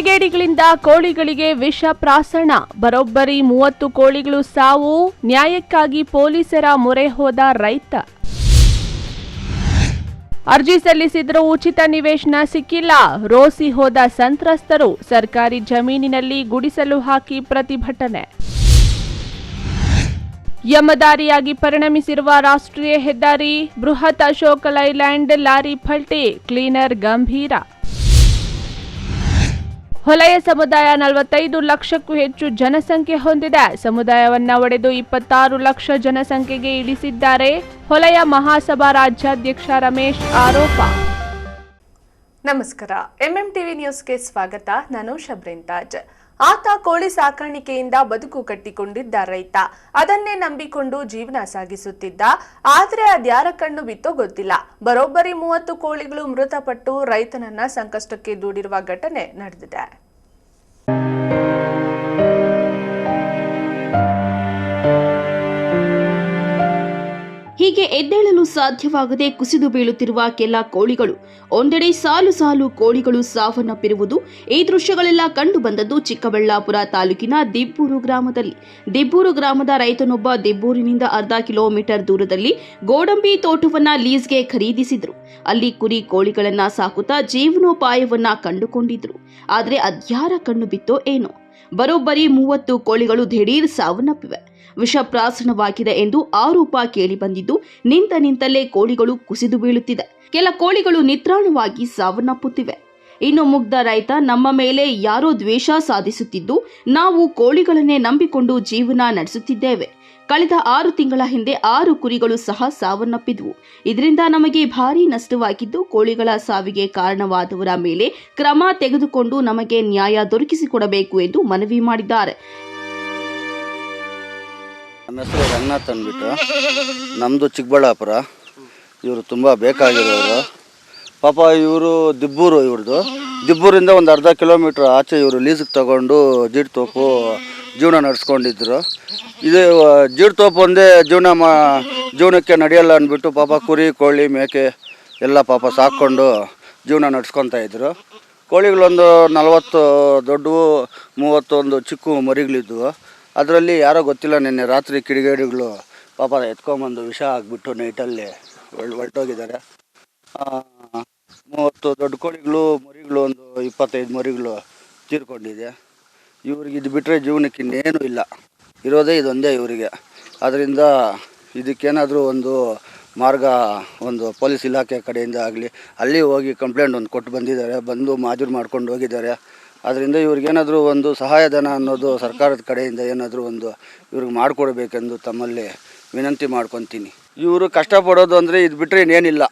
ಕಿಡಿಗೇಡಿಗಳಿಂದ ಕೋಳಿಗಳಿಗೆ ವಿಷ ಪ್ರಾಸಣ, ಬರೋಬ್ಬರಿ 30 ಕೋಳಿಗಳು ಸಾವು, ನ್ಯಾಯಕ್ಕಾಗಿ ಪೊಲೀಸರ ಮೊರೆ ಹೋದ ರೈತ. ಅರ್ಜಿ ಸಲ್ಲಿಸಿದರೂ ಉಚಿತ ನಿವೇಶನ ಸಿಕ್ಕಿಲ್ಲ, ರೋಸಿ ಹೋದ ಸಂತ್ರಸ್ತರು, ಸರ್ಕಾರಿ ಜಮೀನಿನಲ್ಲಿ ಗುಡಿಸಲು ಹಾಕಿ ಪ್ರತಿಭಟನೆ. ಯಮದಾರಿಯಾಗಿ ಪರಿಣಮಿಸಿರುವ ರಾಷ್ಟ್ರೀಯ ಹೆದ್ದಾರಿ, ಬೃಹತ್ ಅಶೋಕ್ ಲೈಲ್ಯಾಂಡ್ ಲಾರಿ ಪಲ್ಟಿ, ಕ್ಲೀನರ್ ಗಂಭೀರ. ಹೊಲೆಯ ಸಮುದಾಯ 45 ಲಕ್ಷಕ್ಕೂ ಹೆಚ್ಚು ಜನಸಂಖ್ಯೆ ಹೊಂದಿದೆ. ಸಮುದಾಯವನ್ನ ಒಡೆದು 26 ಲಕ್ಷ ಜನಸಂಖ್ಯೆಗೆ ಇಳಿಸಿದ್ದಾರೆ. ಹೊಲೆಯ ಮಹಾಸಭಾ ರಾಜ್ಯಾಧ್ಯಕ್ಷ ರಮೇಶ್ ಆರೋಪ. ನಮಸ್ಕಾರ, ಎಂಎಂಟಿವಿ ನ್ಯೂಸ್ಗೆ ಸ್ವಾಗತ. ನಾನು ಶಬ್ರಿನ್ ತಾಜ್. ಆತ ಕೋಳಿ ಸಾಕಾಣಿಕೆಯಿಂದ ಬದುಕು ಕಟ್ಟಿಕೊಂಡಿದ್ದ ರೈತ. ಅದನ್ನೇ ನಂಬಿಕೊಂಡು ಜೀವನ ಸಾಗಿಸುತ್ತಿದ್ದ. ಆದರೆ ಅದ್ಯಾರ ಕಣ್ಣು ಬಿತ್ತೋ ಗೊತ್ತಿಲ್ಲ. ಬರೋಬ್ಬರಿ 30 ಕೋಳಿಗಳು ಮೃತಪಟ್ಟು ರೈತನನ್ನ ಸಂಕಷ್ಟಕ್ಕೆ ದೂಡಿರುವ ಘಟನೆ ನಡೆದಿದೆ. ಹೀಗೆ ಎದ್ದೇಳಲು ಸಾಧ್ಯವಾಗದೆ ಕುಸಿದು ಬೀಳುತ್ತಿರುವ ಕೆಲ ಕೋಳಿಗಳು, ಒಂದೆಡೆ ಸಾಲು ಸಾಲು ಕೋಳಿಗಳು ಸಾವನ್ನಪ್ಪಿರುವುದು. ಈ ದೃಶ್ಯಗಳೆಲ್ಲ ಕಂಡು ಬಂದದ್ದು ಚಿಕ್ಕಬಳ್ಳಾಪುರ ತಾಲೂಕಿನ ದಿಬ್ಬೂರು ಗ್ರಾಮದಲ್ಲಿ. ದಿಬ್ಬೂರು ಗ್ರಾಮದ ರೈತನೊಬ್ಬ ದಿಬ್ಬೂರಿನಿಂದ ಅರ್ಧ ಕಿಲೋಮೀಟರ್ ದೂರದಲ್ಲಿ ಗೋಡಂಬಿ ತೋಟವನ್ನ ಲೀಸ್ಗೆ ಖರೀದಿಸಿದ್ರು. ಅಲ್ಲಿ ಕುರಿ ಕೋಳಿಗಳನ್ನ ಸಾಕುತ್ತಾ ಜೀವನೋಪಾಯವನ್ನ ಕಂಡುಕೊಂಡಿದ್ರು. ಆದ್ರೆ ಅದ್ಯಾರ ಕಣ್ಣು ಬಿತ್ತೋ ಏನೋ, ಬರೋಬ್ಬರಿ 30 ಕೋಳಿಗಳು ದಿಢೀರ್ ಸಾವನ್ನಪ್ಪಿವೆ. ವಿಷಪ್ರಾಸನವಾಗಿದೆ ಎಂದು ಆರೋಪ ಕೇಳಿಬಂದಿದ್ದು, ನಿಂತಲ್ಲೇ ಕೋಳಿಗಳು ಕುಸಿದು ಬೀಳುತ್ತಿದೆ. ಕೆಲ ಕೋಳಿಗಳು ನಿತ್ರಾಣವಾಗಿ ಸಾವನ್ನಪ್ಪುತ್ತಿವೆ. ಇನ್ನು ಮುಗ್ಧ ರೈತ, ನಮ್ಮ ಮೇಲೆ ಯಾರೋ ದ್ವೇಷ ಸಾಧಿಸುತ್ತಿದ್ದು, ನಾವು ಕೋಳಿಗಳನ್ನೇ ನಂಬಿಕೊಂಡು ಜೀವನ ನಡೆಸುತ್ತಿದ್ದೇವೆ. ಕಳೆದ 6 ತಿಂಗಳ ಹಿಂದೆ 6 ಕುರಿಗಳು ಸಹ ಸಾವನ್ನಪ್ಪಿದ್ವು. ಇದರಿಂದ ನಮಗೆ ಭಾರೀ ನಷ್ಟವಾಗಿದ್ದು, ಕೋಳಿಗಳ ಸಾವಿಗೆ ಕಾರಣವಾದವರ ಮೇಲೆ ಕ್ರಮ ತೆಗೆದುಕೊಂಡು ನಮಗೆ ನ್ಯಾಯ ದೊರಕಿಸಿಕೊಡಬೇಕು ಎಂದು ಮನವಿ ಮಾಡಿದ್ದಾರೆ. ನನ್ನ ಹೆಸರು ರಂಗನಾಥ್ ಅಂದ್ಬಿಟ್ಟು, ನಮ್ಮದು ಚಿಕ್ಕಬಳ್ಳಾಪುರ. ಇವರು ತುಂಬ ಬೇಕಾಗಿರೋರು. ಪಾಪ ಇವರು ದಿಬ್ಬೂರು, ಇವ್ರದ್ದು ದಿಬ್ಬೂರಿಂದ ಒಂದು ಅರ್ಧ ಕಿಲೋಮೀಟ್ರ್ ಆಚೆ ಇವರು ಲೀಸಿಗೆ ತಗೊಂಡು ಜೀಡ್ತೋಪು ಜೀವನ ನಡೆಸ್ಕೊಂಡಿದ್ರು. ಇದು ಜೀಡ್ತೋಪು ಒಂದೇ ಜೀವನಕ್ಕೆ ನಡೆಯಲ್ಲ ಅಂದ್ಬಿಟ್ಟು ಪಾಪ ಕುರಿ ಕೋಳಿ ಮೇಕೆ ಎಲ್ಲ ಪಾಪ ಸಾಕ್ಕೊಂಡು ಜೀವನ ನಡೆಸ್ಕೊತಾ ಇದ್ರು. ಕೋಳಿಗಳೊಂದು 40 ದೊಡ್ಡವು, 31 ಚಿಕ್ಕ ಮರಿಗಳಿದ್ವು. ಅದರಲ್ಲಿ ಯಾರೋ ಗೊತ್ತಿಲ್ಲ, ನಿನ್ನೆ ರಾತ್ರಿ ಕಿಡಿಗೇಡಿಗಳು ಪಾಪ ಎತ್ಕೊಂಬಂದು ವಿಷ ಆಗಿಬಿಟ್ಟು ನೈಟಲ್ಲಿ ಹೊರಟೋಗಿದ್ದಾರೆ. 30 ದೊಡ್ಡ ಕೋಳಿಗಳು, ಮರಿಗಳು ಒಂದು 25 ಮರಿಗಳು ತೀರ್ಕೊಂಡಿದೆ. ಇವ್ರಿಗೆ ಇದು ಬಿಟ್ಟರೆ ಜೀವನಕ್ಕೆ ಇನ್ನೇನು ಇಲ್ಲ, ಇರೋದೇ ಇದೊಂದೇ ಇವರಿಗೆ. ಅದರಿಂದ ಇದಕ್ಕೇನಾದರೂ ಒಂದು ಮಾರ್ಗ, ಒಂದು ಪೊಲೀಸ್ ಇಲಾಖೆ ಕಡೆಯಿಂದ ಆಗಲಿ, ಅಲ್ಲಿ ಹೋಗಿ ಕಂಪ್ಲೇಂಟ್ ಒಂದು ಕೊಟ್ಟು ಬಂದಿದ್ದಾರೆ, ಬಂದು ಮಾಜೂರು ಮಾಡ್ಕೊಂಡು ಹೋಗಿದ್ದಾರೆ. ಅದರಿಂದ ಇವ್ರಿಗೇನಾದರೂ ಒಂದು ಸಹಾಯಧನ ಅನ್ನೋದು ಸರ್ಕಾರದ ಕಡೆಯಿಂದ ಏನಾದರೂ ಒಂದು ಇವ್ರಿಗೆ ಮಾಡಿಕೊಡ್ಬೇಕೆಂದು ತಮ್ಮಲ್ಲಿ ವಿನಂತಿ ಮಾಡ್ಕೊತೀನಿ. ಇವರು ಕಷ್ಟಪಡೋದು ಅಂದರೆ ಇದು ಬಿಟ್ಟರೆ ಇನ್ನೇನಿಲ್ಲ.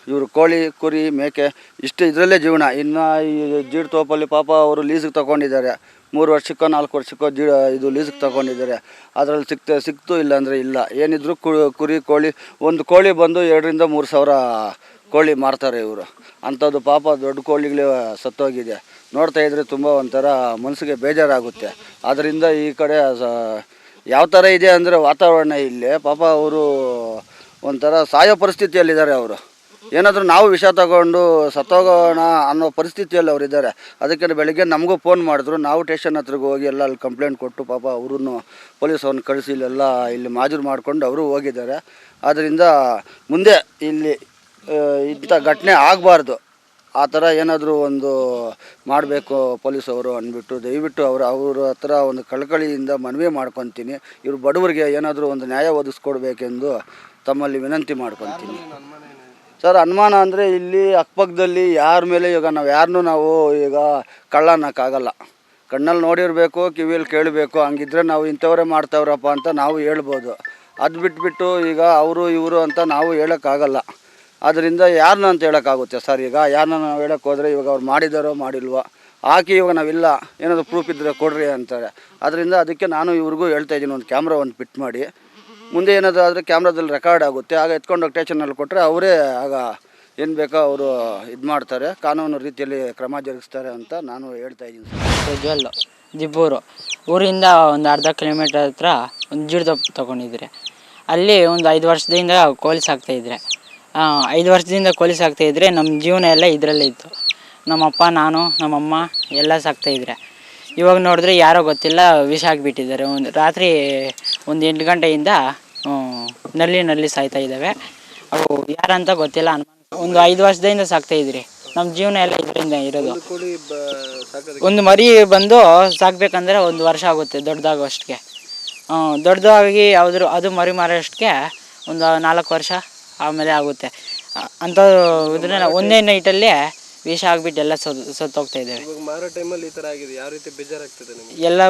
ಇವರು ಕೋಳಿ ಕುರಿ ಮೇಕೆ ಇಷ್ಟು ಇದರಲ್ಲೇ ಜೀವನ. ಇನ್ನು ಈ ಜೀಡ್ತೋಪಲ್ಲಿ ಪಾಪ ಅವರು ಲೀಸಿಗೆ ತೊಗೊಂಡಿದ್ದಾರೆ. 3 ವರ್ಷಕ್ಕೋ 4 ವರ್ಷಕ್ಕೋ ಇದು ಲೀಸಿಗೆ ತೊಗೊಂಡಿದ್ದಾರೆ. ಅದರಲ್ಲಿ ಸಿಕ್ತು ಇಲ್ಲ ಅಂದರೆ ಇಲ್ಲ. ಏನಿದ್ರು ಕುರಿ ಕೋಳಿ, ಒಂದು ಕೋಳಿ ಬಂದು 2 ರಿಂದ 3 ಸಾವಿರ ಕೋಳಿ ಮಾರ್ತಾರೆ ಇವರು. ಅಂಥದ್ದು ಪಾಪ ದೊಡ್ಡ ಕೋಳಿಗಳೇ ಸತ್ತೋಗಿದೆ. ನೋಡ್ತಾ ಇದ್ದರೆ ತುಂಬ ಒಂಥರ ಮನಸ್ಸಿಗೆ ಬೇಜಾರಾಗುತ್ತೆ. ಆದ್ದರಿಂದ ಈ ಕಡೆ ಯಾವ ಥರ ಇದೆ ಅಂದರೆ ವಾತಾವರಣ ಇಲ್ಲಿ ಪಾಪ ಅವರು ಒಂಥರ ಸಾಯೋ ಪರಿಸ್ಥಿತಿಯಲ್ಲಿದ್ದಾರೆ. ಅವರು ಏನಾದರೂ ನಾವು ವಿಷ ತಗೊಂಡು ಸತ್ತೋಗೋಣ ಅನ್ನೋ ಪರಿಸ್ಥಿತಿಯಲ್ಲಿ ಅವರಿದ್ದಾರೆ. ಅದಕ್ಕೆ ಬೆಳಗ್ಗೆ ನಮಗೂ ಫೋನ್ ಮಾಡಿದ್ರು. ನಾವು ಸ್ಟೇಷನ್ ಹತ್ರಕ್ಕೆ ಹೋಗಿ ಎಲ್ಲ ಅಲ್ಲಿ ಕಂಪ್ಲೇಂಟ್ ಕೊಟ್ಟು ಪಾಪ ಅವ್ರನ್ನು ಪೊಲೀಸವ್ರನ್ನ ಕಳಿಸಿ ಇಲ್ಲೆಲ್ಲ ಇಲ್ಲಿ ಮಾಜೂರು ಮಾಡಿಕೊಂಡು ಅವರು ಹೋಗಿದ್ದಾರೆ. ಆದ್ದರಿಂದ ಮುಂದೆ ಇಲ್ಲಿ ಇಂಥ ಘಟನೆ ಆಗಬಾರ್ದು. ಆ ಥರ ಏನಾದರೂ ಒಂದು ಮಾಡಬೇಕು ಪೊಲೀಸವರು ಅಂದ್ಬಿಟ್ಟು ದಯವಿಟ್ಟು ಅವ್ರ ಹತ್ರ ಒಂದು ಕಳಕಳಿಯಿಂದ ಮನವಿ ಮಾಡ್ಕೊತೀನಿ. ಇವರು ಬಡವರಿಗೆ ಏನಾದರೂ ಒಂದು ನ್ಯಾಯ ಒದಗಿಸ್ಕೊಡ್ಬೇಕೆಂದು ತಮ್ಮಲ್ಲಿ ವಿನಂತಿ ಮಾಡ್ಕೊತೀನಿ. ಸರ್, ಅನುಮಾನ ಅಂದರೆ ಇಲ್ಲಿ ಅಕ್ಕಪಕ್ಕದಲ್ಲಿ ಯಾರ ಮೇಲೆ ಇವಾಗ ನಾವು ಈಗ ಕಳ್ಳ ಅನ್ನೋಕ್ಕಾಗಲ್ಲ. ಕಣ್ಣಲ್ಲಿ ನೋಡಿರಬೇಕು, ಕಿವಿಯಲ್ಲಿ ಕೇಳಬೇಕು. ಹಂಗಿದ್ರೆ ನಾವು ಇಂಥವರೇ ಮಾಡ್ತಾವ್ರಪ್ಪ ಅಂತ ನಾವು ಹೇಳ್ಬೋದು. ಅದು ಬಿಟ್ಬಿಟ್ಟು ಈಗ ಅವರು ಇವರು ಅಂತ ನಾವು ಹೇಳೋಕ್ಕಾಗಲ್ಲ. ಆದ್ದರಿಂದ ಯಾರನ್ನ ಅಂತ ಹೇಳೋಕ್ಕಾಗುತ್ತೆ ಸರ್? ಈಗ ಯಾರನ್ನ ನಾವು ಹೇಳೋಕ್ಕೆ ಹೋದರೆ ಇವಾಗ ಅವ್ರು ಮಾಡಿದಾರೋ ಮಾಡಿಲ್ವೋ ಹಾಕಿ ಇವಾಗ ನಾವಿಲ್ಲ ಏನಾದರೂ ಪ್ರೂಫ್ ಇದ್ದರೆ ಕೊಡ್ರಿ ಅಂತಾರೆ. ಅದರಿಂದ ಅದಕ್ಕೆ ನಾನು ಇವ್ರಿಗೂ ಹೇಳ್ತಾಯಿದ್ದೀನಿ, ಒಂದು ಕ್ಯಾಮ್ರಾ ಒಂದು ಫಿಟ್ ಮಾಡಿ, ಮುಂದೆ ಏನಾದರೂ ಆದರೆ ಕ್ಯಾಮ್ರಾದಲ್ಲಿ ರೆಕಾರ್ಡ್ ಆಗುತ್ತೆ. ಆಗ ಎತ್ಕೊಂಡೋಗಿ ಸ್ಟೇಷನಲ್ಲಿ ಕೊಟ್ಟರೆ ಅವರೇ ಆಗ ಏನು ಬೇಕೋ ಅವರು ಇದು ಮಾಡ್ತಾರೆ, ಕಾನೂನು ರೀತಿಯಲ್ಲಿ ಕ್ರಮ ಜರುಗಿಸ್ತಾರೆ ಅಂತ ನಾನು ಹೇಳ್ತಾಯಿದ್ದೀನಿ ಸರ್. ಪ್ರಜ್ವಲ್, ದಿಬ್ಬೂರು ಊರಿಂದ ಒಂದು ಅರ್ಧ ಕಿಲೋಮೀಟರ್ ಹತ್ರ ಒಂದು ಜೀಡ್ತೋಪು ತೊಗೊಂಡಿದ್ರೆ ಅಲ್ಲಿ ಒಂದು 5 ವರ್ಷದಿಂದ ಕೋಳಿ ಸಾಕ್ತಾಯಿದ್ರೆ 5 ವರ್ಷದಿಂದ ಕೋಳಿ ಸಾಕ್ತಾಯಿದ್ರೆ ನಮ್ಮ ಜೀವನ ಎಲ್ಲ ಇದರಲ್ಲೇ ಇತ್ತು. ನಮ್ಮಪ್ಪ ನಾನು ನಮ್ಮಮ್ಮ ಎಲ್ಲ ಸಾಕ್ತಾಯಿದ್ರೆ. ಇವಾಗ ನೋಡಿದ್ರೆ ಯಾರೋ ಗೊತ್ತಿಲ್ಲ ವಿಷ ಆಗಿಬಿಟ್ಟಿದ್ದಾರೆ. ರಾತ್ರಿ 8 ಗಂಟೆಯಿಂದ ನಲ್ಲಿ ಸಾಯ್ತಾ ಇದ್ದಾವೆ. ಅವು ಯಾರಂತ ಗೊತ್ತಿಲ್ಲ. ಒಂದು 5 ವರ್ಷದಿಂದ ಸಾಕ್ತಾಯಿದ್ರಿ. ನಮ್ಮ ಜೀವನ ಎಲ್ಲ ಇದರಿಂದ ಇರೋದು. ಒಂದು ಮರಿ ಬಂದು ಸಾಕ್ಬೇಕಂದ್ರೆ 1 ವರ್ಷ ಆಗುತ್ತೆ ದೊಡ್ಡದಾಗೋಷ್ಟಕ್ಕೆ. ದೊಡ್ಡದಾಗಿ ಅದು ಮರಿ ಮಾರೋಷ್ಟಕ್ಕೆ ಒಂದು 4 ವರ್ಷ ಆಮೇಲೆ ಆಗುತ್ತೆ. ಅಂಥ ಇದನ್ನ ಒಂದೇ ನೈಟಲ್ಲೇ ವಿಷ ಆಗಿಬಿಟ್ಟು ಎಲ್ಲ ಸತ್ತೋಗ್ತಾ ಇದ್ದೇವೆ. ಎಲ್ಲ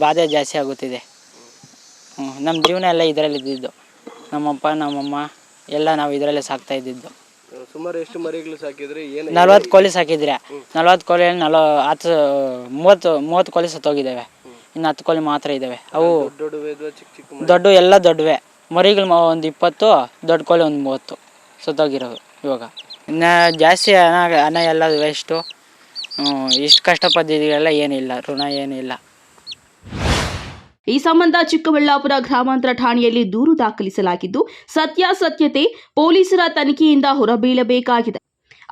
ಬಾಧೆ ಜಾಸ್ತಿ ಆಗುತ್ತಿದೆ. ನಮ್ಮ ಜೀವನ ಎಲ್ಲ ಇದರಲ್ಲಿ ಇದ್ದಿದ್ದು. ನಮ್ಮಪ್ಪ ನಮ್ಮಮ್ಮ ಎಲ್ಲ ನಾವು ಇದರಲ್ಲೇ ಸಾಕ್ತಾ ಇದ್ದಿದ್ದು. ಸುಮಾರು ಎಷ್ಟು ಮರಿಗಳು ಸಾಕಿದ್ರಿ? 40 ಕೋಳಿ ಸಾಕಿದ್ರೆ 40 ಕೋಳಿಯಲ್ಲಿ 30 ಕೋಳಿ ಸತ್ತೋಗಿದ್ದಾವೆ. ಇನ್ನು 10 ಕೋಳಿ ಮಾತ್ರ ಇದ್ದಾವೆ. ಅವು ದೊಡ್ಡ ಎಲ್ಲ ದೊಡ್ಡವೆ ಮರಿಗಳು ಒಂದು 20, ದೊಡ್ಡ ಕೋಳಿ ಒಂದು 30 ಸತ್ತೋಗಿರೋದು. ಇವಾಗ ಇನ್ನು ಜಾಸ್ತಿ ಹಣ ಎಲ್ಲ ವೇಸ್ಟು. ಇಷ್ಟು ಕಷ್ಟಪಟ್ಟಿದ್ದೀರೆಲ್ಲ ಏನಿಲ್ಲ, ಋಣ ಏನಿಲ್ಲ. ಈ ಸಂಬಂಧ ಚಿಕ್ಕಬಳ್ಳಾಪುರ ಗ್ರಾಮಾಂತರ ಠಾಣೆಯಲ್ಲಿ ದೂರು ದಾಖಲಿಸಲಾಗಿದ್ದು, ಸತ್ಯಾಸತ್ಯತೆ ಪೊಲೀಸರ ತನಿಖೆಯಿಂದ ಹೊರಬೀಳಬೇಕಾಗಿದೆ.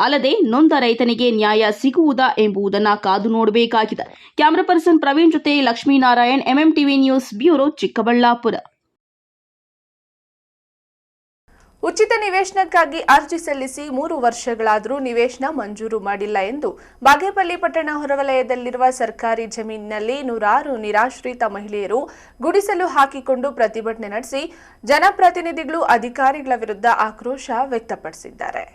ಅಲ್ಲದೆ ನೊಂದ ರೈತನಿಗೆ ನ್ಯಾಯ ಸಿಗುವುದಾ ಎಂಬುದನ್ನು ಕಾದು ನೋಡಬೇಕಾಗಿದೆ. ಕ್ಯಾಮರಾ ಪರ್ಸನ್ ಪ್ರವೀಣ್ ಜೊತೆ Lakshminarayan, MMTV news bureau, Chikkaballapur. ಉಚಿತ ನಿವೇಶನಕ್ಕಾಗಿ ಅರ್ಜಿ ಸಲ್ಲಿಸಿ 3 ವರ್ಷಗಳಾದರೂ ನಿವೇಶನ ಮಂಜೂರು ಮಾಡಿಲ್ಲ ಎಂದು ಬಾಗೇಪಲ್ಲಿ ಪಟ್ಟಣ ಹೊರವಲಯದಲ್ಲಿರುವ ಸರ್ಕಾರಿ ಜಮೀನಿನಲ್ಲಿ 100 ನಿರಾಶ್ರಿತ ಮಹಿಳೆಯರು ಗುಡಿಸಲು ಹಾಕಿಕೊಂಡು ಪ್ರತಿಭಟನೆ ನಡೆಸಿ ಜನಪ್ರತಿನಿಧಿಗಳು ಅಧಿಕಾರಿಗಳ ವಿರುದ್ಧ ಆಕ್ರೋಶ ವ್ಯಕ್ತಪಡಿಸಿದ್ದಾರೆ.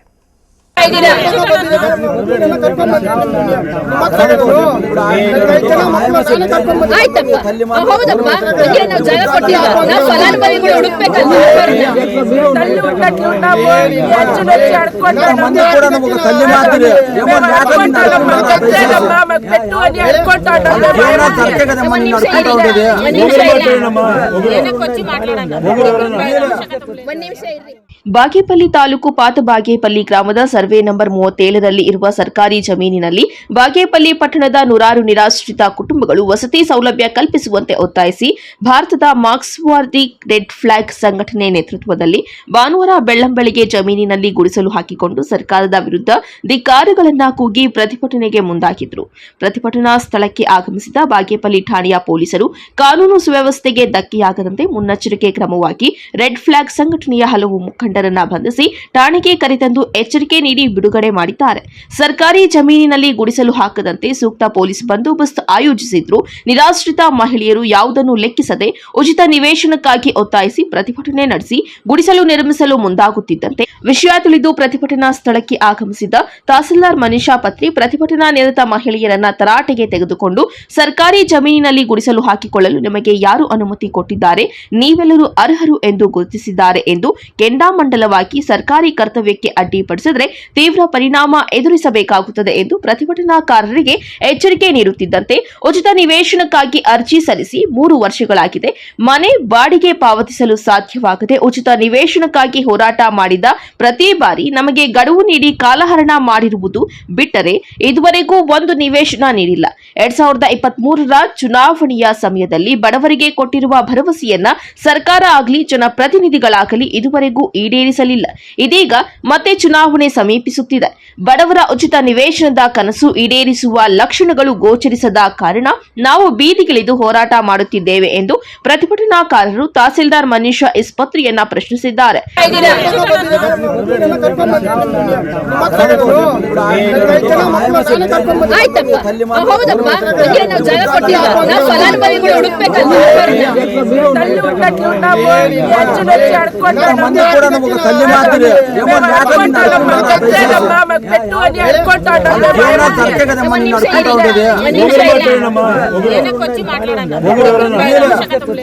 ಬಾಗೇಪಲ್ಲಿ ತಾಲೂಕು ಪಾತಬಾಗೇಪಲ್ಲಿ ಗ್ರಾಮದ ಸರ್ವೆ ನಂಬರ್ 37ರಲ್ಲಿ ಇರುವ ಸರ್ಕಾರಿ ಜಮೀನಿನಲ್ಲಿ ಬಾಗೇಪಲ್ಲಿ ಪಟ್ಟಣದ 100 ನಿರಾಶ್ರಿತ ಕುಟುಂಬಗಳು ವಸತಿ ಸೌಲಭ್ಯ ಕಲ್ಪಿಸುವಂತೆ ಒತ್ತಾಯಿಸಿ ಭಾರತದ ಮಾರ್ಕ್ಸ್ವಾದಿ ರೆಡ್ ಫ್ಲಾಗ್ ಸಂಘಟನೆ ನೇತೃತ್ವದಲ್ಲಿ ಭಾನುವಾರ ಬೆಳ್ಳಂಬೆಳಿಗ್ಗೆ ಜಮೀನಿನಲ್ಲಿ ಗುಡಿಸಲು ಹಾಕಿಕೊಂಡು ಸರ್ಕಾರದ ವಿರುದ್ಧ ಧಿಕ್ಕಾರಗಳನ್ನು ಕೂಗಿ ಪ್ರತಿಭಟನೆಗೆ ಮುಂದಾಗಿದ್ರು. ಪ್ರತಿಭಟನಾ ಸ್ಥಳಕ್ಕೆ ಆಗಮಿಸಿದ ಬಾಗೇಪಲ್ಲಿ ಠಾಣೆಯ ಪೊಲೀಸರು ಕಾನೂನು ಸುವ್ಯವಸ್ಥೆಗೆ ಧಕ್ಕೆಯಾಗದಂತೆ ಮುನ್ನೆಚ್ಚರಿಕೆ ಕ್ರಮವಾಗಿ ರೆಡ್ ಫ್ಲಾಗ್ ಸಂಘಟನೆಯ ಹಲವು ಮುಖಂಡರನ್ನ ಬಂಧಿಸಿ ಠಾಣೆಗೆ ಕರೆತಂದು ಎಚ್ಚರಿಕೆ ನೀಡಿ ಬಿಡುಗಡೆ ಮಾಡಿದ್ದಾರೆ. ಸರ್ಕಾರಿ ಜಮೀನಿನಲ್ಲಿ ಗುಡಿಸಲು ಹಾಕದಂತೆ ಸೂಕ್ತ ಪೊಲೀಸ್ ಬಂದೋಬಸ್ತ್ ಆಯೋಜಿಸಿದ್ರು. ನಿರಾಶ್ರಿತ ಮಹಿಳೆಯರು ಯಾವುದನ್ನು ಲೆಕ್ಕಿಸದೆ ಉಚಿತ ನಿವೇಶನಕ್ಕಾಗಿ ಒತ್ತಾಯಿಸಿ ಪ್ರತಿಭಟನೆ ನಡೆಸಿ ಗುಡಿಸಲು ನಿರ್ಮಿಸಲು ಮುಂದಾಗುತ್ತಿದ್ದಂತೆ ವಿಷಯ ತಿಳಿದು ಪ್ರತಿಭಟನಾ ಸ್ಥಳಕ್ಕೆ ಆಗಮಿಸಿದ ತಹಸೀಲ್ದಾರ್ ಮನೀಷಾ ಪತ್ರಿ ಪ್ರತಿಭಟನಾ ನಿರತ ಮಹಿಳೆಯರನ್ನ ತರಾಟೆಗೆ ತೆಗೆದುಕೊಂಡು ಸರ್ಕಾರಿ ಜಮೀನಿನಲ್ಲಿ ಗುಡಿಸಲು ಹಾಕಿಕೊಳ್ಳಲು ನಿಮಗೆ ಯಾರು ಅನುಮತಿ ಕೊಟ್ಟಿದ್ದಾರೆ, ನೀವೆಲ್ಲರೂ ಅರ್ಹರು ಎಂದು ಗುರುತಿಸಿದ್ದಾರೆ ಎಂದು ಕೆಂಡಾಮಂಡಲವಾಗಿ ಸರ್ಕಾರಿ ಕರ್ತವ್ಯಕ್ಕೆ ಅಡ್ಡಿಪಡಿಸಿದರೆ ತೀವ್ರ ಪರಿಣಾಮ ಎದುರಿಸಬೇಕಾಗುತ್ತದೆ ಎಂದು ಪ್ರತಿಭಟನಾಕಾರರಿಗೆ ಎಚ್ಚರಿಕೆ ನೀಡುತ್ತಿದ್ದಂತೆ ಉಚಿತ ನಿವೇಶನಕ್ಕಾಗಿ ಅರ್ಜಿ ಸಲ್ಲಿಸಿ 3 ವರ್ಷಗಳಾಗಿದೆ. ಮನೆ ಬಾಡಿಗೆ ಪಾವತಿಸಲು ಸಾಧ್ಯವಾಗದೆ ಉಚಿತ ನಿವೇಶನಕ್ಕಾಗಿ ಹೋರಾಟ ಮಾಡಿದ ಪ್ರತಿ ಬಾರಿ ನಮಗೆ ಗಡುವು ನೀಡಿ ಕಾಲಹರಣ ಮಾಡಿರುವುದು ಬಿಟ್ಟರೆ ಇದುವರೆಗೂ ಒಂದು ನಿವೇಶನ ನೀಡಿಲ್ಲ. 2023ರ ಚುನಾವಣೆಯ ಸಮಯದಲ್ಲಿ ಬಡವರಿಗೆ ಕೊಟ್ಟಿರುವ ಭರವಸೆಯನ್ನ ಸರ್ಕಾರ ಆಗಲಿ ಜನಪ್ರತಿನಿಧಿಗಳಾಗಲಿ ಇದುವರೆಗೂ ಈಡೇರಿಸಲಿಲ್ಲ. ಇದೀಗ ಮತ್ತೆ ಚುನಾವಣೆ ಸಮೀಪಿಸುತ್ತಿದೆ. ಬಡವರ ಉಚಿತ ನಿವೇಶನದ ಕನಸು ಈಡೇರಿಸುವ ಲಕ್ಷಣಗಳು ಗೋಚರಿಸದ ಕಾರಣ ನಾವು ಬೀದಿಗಿಳಿದು ಹೋರಾಟ ಮಾಡುತ್ತಿದ್ದೇವೆ ಎಂದು ಪ್ರತಿಭಟನಾಕಾರರು ತಹಸೀಲ್ದಾರ್ ಮನೀಷಾ ಪತ್ರಿಯನ್ನ ಪ್ರಶ್ನಿಸಿದ್ದಾರೆ.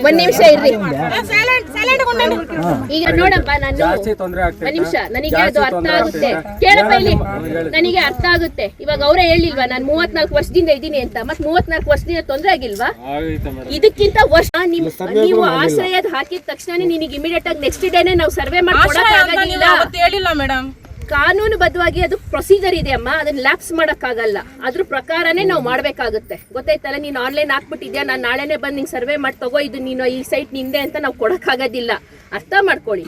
ಒಂದ್ ನಿಮಿಷ ಇರ್ರಿ. ಈಗ ನೋಡಪ್ಪ, ನಾನು ನಿಮಿಷ, ನನಗೆ ಅದು ಅರ್ಥ ಆಗುತ್ತೆ. ಕೇಳಪ್ಪ ಇಲ್ಲಿ, ನನಗೆ ಅರ್ಥ ಆಗುತ್ತೆ. ಇವಾಗ ಅವರೇ ಹೇಳಿಲ್ವಾ ನಾನು 34 ವರ್ಷದಿಂದ ಇದ್ದೀನಿ ಅಂತ? ಮತ್ 34 ವರ್ಷದಿಂದ ತೊಂದರೆ ಆಗಿಲ್ವಾ? ಇದಕ್ಕಿಂತ ವರ್ಷ ನೀವು ಆಶ್ರಯ ಹಾಕಿದ ತಕ್ಷಣ ನಿನಗೆ ಇಮಿಡಿಯೇಟ್ ಆಗಿ ನೆಕ್ಸ್ಟ್ ಡೇನೆ ನಾವು ಸರ್ವೆ ಮಾಡಿ ಹೇಳಿಲ್ಲ ಮೇಡಮ್. ಕಾನೂನುಬದ್ಧವಾಗಿ ಅದು ಪ್ರೊಸೀಜರ್ ಇದೆ ಅಮ್ಮ, ಅದನ್ನ ಲ್ಯಾಪ್ಸ್ ಮಾಡೋಕ್ಕಾಗಲ್ಲ. ಅದ್ರ ಪ್ರಕಾರನೇ ನಾವು ಮಾಡಬೇಕಾಗುತ್ತೆ. ಗೊತ್ತಾಯ್ತಲ್ಲ, ನೀನು ಆನ್ಲೈನ್ ಹಾಕ್ಬಿಟ್ಟಿದ್ಯಾ, ನಾನು ನಾಳೆನೇ ಬಂದು ನಿಂಗೆ ಸರ್ವೆ ಮಾಡಿ ತಗೋ, ಇದು ನೀನು ಈ ಸೈಟ್ ನಿಂದೆ ಅಂತ ನಾವು ಕೊಡೋಕ್ಕಾಗೋದಿಲ್ಲ. ಅರ್ಥ ಮಾಡ್ಕೊಳ್ಳಿ.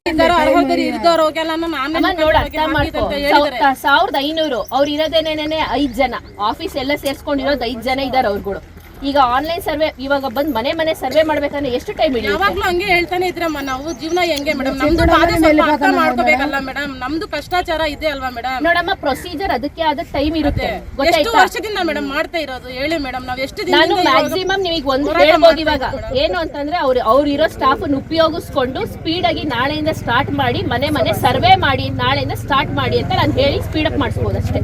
ನೋಡು, ಅರ್ಥ ಮಾಡ್ಕೊ. 1500 ಅವ್ರು ಇರೋದೇನೇನೆ 5 ಜನ, ಆಫೀಸ್ ಎಲ್ಲ ಸೇರ್ಸ್ಕೊಂಡಿರೋದು 5 ಜನ ಇದಾರೆ ಅವ್ರುಗಳು. ಈಗ ಆನ್ಲೈನ್ ಸರ್ವೆ ಇವಾಗ ಬಂದ್ ಮನೆ ಸರ್ವೆ ಮಾಡ್ಬೇಕಂದ್ರೆ ಎಷ್ಟು ಟೈಮ್ ಹಿಡಿಯುತ್ತೆ? ಯಾವಾಗ್ಲೂ ಹಂಗೆ ಹೇಳ್ತಾನೆ ಇದ್ರಮ್ಮ, ನಾವು ಜೀವನ ಹೆಂಗೆ ಮೇಡಮ್, ನಮ್ದು ಬಾಧೆ ಸ್ವಲ್ಪ ಅರ್ಥ ಮಾಡ್ಕೋಬೇಕಲ್ಲ ಮೇಡಮ್, ನಮ್ದು ಕಷ್ಟಾಚಾರ ಇದೆ ಅಲ್ವಾ ಮೇಡಮ್. ನೋಡಮ್ಮ, ಪ್ರೊಸೀಜರ್ ಅದಕ್ಕೆ ಆದ ಟೈಮ್ ಇರುತ್ತೆ. ಎಷ್ಟು ವರ್ಷದಿಂದ ಮೇಡಮ್ ಮಾಡ್ತಾ ಇರೋದು ಹೇಳಿ ಮೇಡಮ್, ನಾವು ಎಷ್ಟು ದಿನ ನಾನು ಮ್ಯಾಕ್ಸಿಮಮ್ ನಿಮಗೆ ಒಂದು ಹೇಳ್ಬೋದು. ಇವಾಗ ಏನು ಅಂತಂದ್ರೆ ಅವ್ರು ಇರೋ ಸ್ಟಾಫ್ ಉಪಯೋಗಿಸ್ಕೊಂಡು ಸ್ಪೀಡ್ ಆಗಿ ನಾಳೆಯಿಂದ ಸ್ಟಾರ್ಟ್ ಮಾಡಿ ಮನೆ ಸರ್ವೆ ಮಾಡಿ ನಾಳೆಯಿಂದ ಸ್ಟಾರ್ಟ್ ಮಾಡಿ ಅಂತ ನಾನು ಹೇಳಿ ಸ್ಪೀಡ್ ಅಪ್ ಮಾಡಿಸ್ಬೋದು ಅಷ್ಟೇ.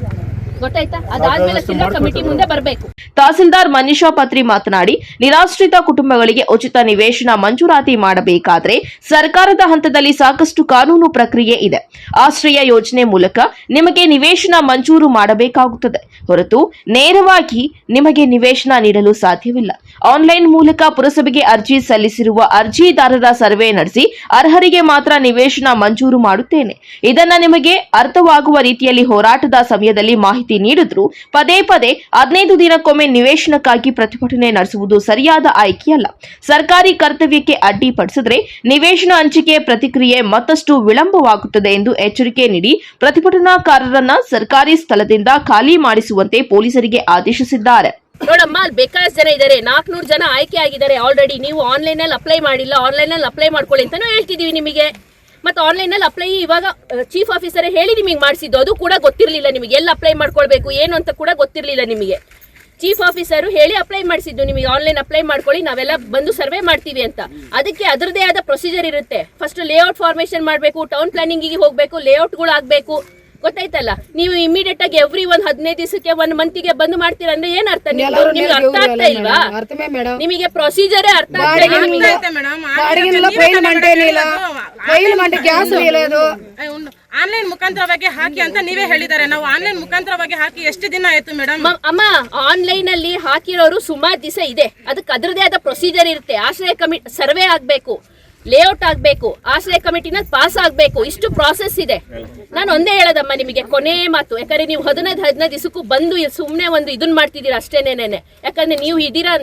ಗೊತ್ತಾಯ್ತಾ? ಅದಾದ್ಮೇಲೆ ಜಿಲ್ಲಾ ಕಮಿಟಿ ಮುಂದೆ ಬರಬೇಕು. ತಹಸೀಲ್ದಾರ್ ಮನೀಷಾ ಪತ್ರಿ ಮಾತನಾಡಿ, ನಿರಾಶ್ರಿತ ಕುಟುಂಬಗಳಿಗೆ ಉಚಿತ ನಿವೇಶನ ಮಂಜೂರಾತಿ ಮಾಡಬೇಕಾದ್ರೆ ಸರ್ಕಾರದ ಹಂತದಲ್ಲಿ ಸಾಕಷ್ಟು ಕಾನೂನು ಪ್ರಕ್ರಿಯೆ ಇದೆ. ಆಶ್ರಯ ಯೋಜನೆ ಮೂಲಕ ನಿಮಗೆ ನಿವೇಶನ ಮಂಜೂರು ಮಾಡಬೇಕಾಗುತ್ತದೆ ಹೊರತು ನೇರವಾಗಿ ನಿಮಗೆ ನಿವೇಶನ ನೀಡಲು ಸಾಧ್ಯವಿಲ್ಲ. ಆನ್ಲೈನ್ ಮೂಲಕ ಪುರಸಭೆಗೆ ಅರ್ಜಿ ಸಲ್ಲಿಸಿರುವ ಅರ್ಜಿದಾರರ ಸರ್ವೆ ನಡೆಸಿ ಅರ್ಹರಿಗೆ ಮಾತ್ರ ನಿವೇಶನ ಮಂಜೂರು ಮಾಡುತ್ತೇನೆ. ಇದನ್ನ ನಿಮಗೆ ಅರ್ಥವಾಗುವ ರೀತಿಯಲ್ಲಿ ಹೋರಾಟದ ಸಮಯದಲ್ಲಿ ಮಾಹಿತಿ ನೀಡಿದ್ರು ಪದೇ 15 ದಿನಕ್ಕೊಮ್ಮೆ ನಿವೇಶನಕ್ಕಾಗಿ ಪ್ರತಿಭಟನೆ ನಡೆಸುವುದು ಸರಿಯಾದ ಆಯ್ಕೆಯಲ್ಲ. ಸರ್ಕಾರಿ ಕರ್ತವ್ಯಕ್ಕೆ ಅಡ್ಡಿಪಡಿಸಿದ್ರೆ ನಿವೇಶನ ಹಂಚಿಕೆ ಪ್ರತಿಕ್ರಿಯೆ ಮತ್ತಷ್ಟು ವಿಳಂಬವಾಗುತ್ತದೆ ಎಂದು ಎಚ್ಚರಿಕೆ ನೀಡಿ ಪ್ರತಿಭಟನಾಕಾರರನ್ನ ಸರ್ಕಾರಿ ಸ್ಥಳದಿಂದ ಖಾಲಿ ಮಾಡಿಸುವಂತೆ ಪೊಲೀಸರಿಗೆ ಆದೇಶಿಸಿದ್ದಾರೆ. ನೋಡಮ್ಮ, ಅಲ್ಲಿ ಬೇಕಾದಷ್ಟು ಜನ ಇದ್ದಾರೆ, 400 ಜನ ಆಯ್ಕೆ ಆಗಿದ್ದಾರೆ ಆಲ್ರೆಡಿ. ನೀವು ಆನ್ಲೈನ್ ಅಲ್ಲಿ ಅಪ್ಲೈ ಮಾಡಿಲ್ಲ, ಆನ್ಲೈನ್ ಅಲ್ಲಿ ಅಪ್ಲೈ ಮಾಡ್ಕೊಳ್ಳಿ ಅಂತಾನು ಹೇಳ್ತಿದೀವಿ ನಿಮಗೆ. ಮತ್ತೆ ಆನ್ಲೈನ್ ಅಲ್ಲಿ ಅಪ್ಲೈ ಇವಾಗ ಚೀಫ್ ಆಫೀಸರ್ ಹೇಳಿ ನಿಮಗೆ ಮಾಡಿಸಿದ್ದು, ಅದು ಕೂಡ ಗೊತ್ತಿರಲಿಲ್ಲ ನಿಮಗೆ. ಎಲ್ಲಿ ಅಪ್ಲೈ ಮಾಡ್ಕೊಳ್ಬೇಕು ಏನು ಅಂತ ಕೂಡ ಗೊತ್ತಿರಲಿಲ್ಲ ನಿಮಗೆ. ಚೀಫ್ ಆಫೀಸರ್ ಹೇಳಿ ಅಪ್ಲೈ ಮಾಡಿಸಿದ್ದು ನಿಮಗೆ, ಆನ್ಲೈನ್ ಅಪ್ಲೈ ಮಾಡ್ಕೊಳ್ಳಿ, ನಾವೆಲ್ಲ ಬಂದು ಸರ್ವೆ ಮಾಡ್ತೀವಿ ಅಂತ. ಅದಕ್ಕೆ ಅದರದೇ ಆದ ಪ್ರೊಸೀಜರ್ ಇರುತ್ತೆ. ಫಸ್ಟ್ ಲೇಔಟ್ ಫಾರ್ಮೇಶನ್ ಮಾಡಬೇಕು, ಟೌನ್ ಪ್ಲಾನಿಂಗಿಗೆ ಹೋಗಬೇಕು, ಲೇಔಟ್ಗಳು ಆಗಬೇಕು. ಗೊತ್ತಾಯ್ತಲ್ಲ? ನೀವು ಇಮಿಡಿಯೇಟ್ ಆಗಿ ಎವ್ರಿ 15 ದಿವಸಕ್ಕೆ 1 ಮಂತಿಗೆ ಬಂದು ಮಾಡ್ತೀರಾ ಅಂದ್ರೆ ಏನ್ ಅರ್ಥ? ನಿಮ್ಗೆ ಅರ್ಥ ಆಗ್ತಾ ಇಲ್ವಾ? ನಿಮಗೆ ಪ್ರೊಸೀಜರ್ ಅರ್ಥ ಆಗ್ತಾ ಇಲ್ಲ ನಿಮಗೆ? ಆನ್ಲೈನ್ ಮುಖಾಂತರವಾಗಿ ಹಾಕಿ ಅಂತ ನೀವೇ ಹೇಳಿದ್ದಾರೆ. ನಾವು ಆನ್ಲೈನ್ ಮುಖಾಂತರವಾಗಿ ಹಾಕಿ ಎಷ್ಟು ದಿನ ಆಯ್ತು ಮೇಡಮ್? ಅಮ್ಮ, ಆನ್ಲೈನ್ ಅಲ್ಲಿ ಹಾಕಿರೋರು ಸುಮಾರು ದಿವಸ ಇದೆ. ಅದಕ್ಕೆ ಅದರದೇ ಆದ ಪ್ರೊಸೀಜರ್ ಇರುತ್ತೆ. ಆಶ್ರಯ ಕಮಿಟಿ ಸರ್ವೆ ಆಗ್ಬೇಕು, ಲೇಔಟ್ ಆಗ್ಬೇಕು, ಆಶ್ರಯ ಕಮಿಟಿನ ಪಾಸ್ ಆಗ್ಬೇಕು, ಇಷ್ಟು ಪ್ರಾಸೆಸ್ ಇದೆ. ನಾನು ಒಂದೇ ಹೇಳದಮ್ಮ ನಿಮಗೆ, ಕೊನೆ ಮಾತು. ಯಾಕಂದ್ರೆ ನೀವು 15 ದಿವಸಕ್ಕೂ ಬಂದು ಸುಮ್ಮನೆ ಒಂದು ಇದನ್ನ ಮಾಡ್ತಿದ್ದೀರಾ ಅಷ್ಟೇನೇನೆ. ಯಾಕಂದ್ರೆ ನೀವು ಇದೀರಾ,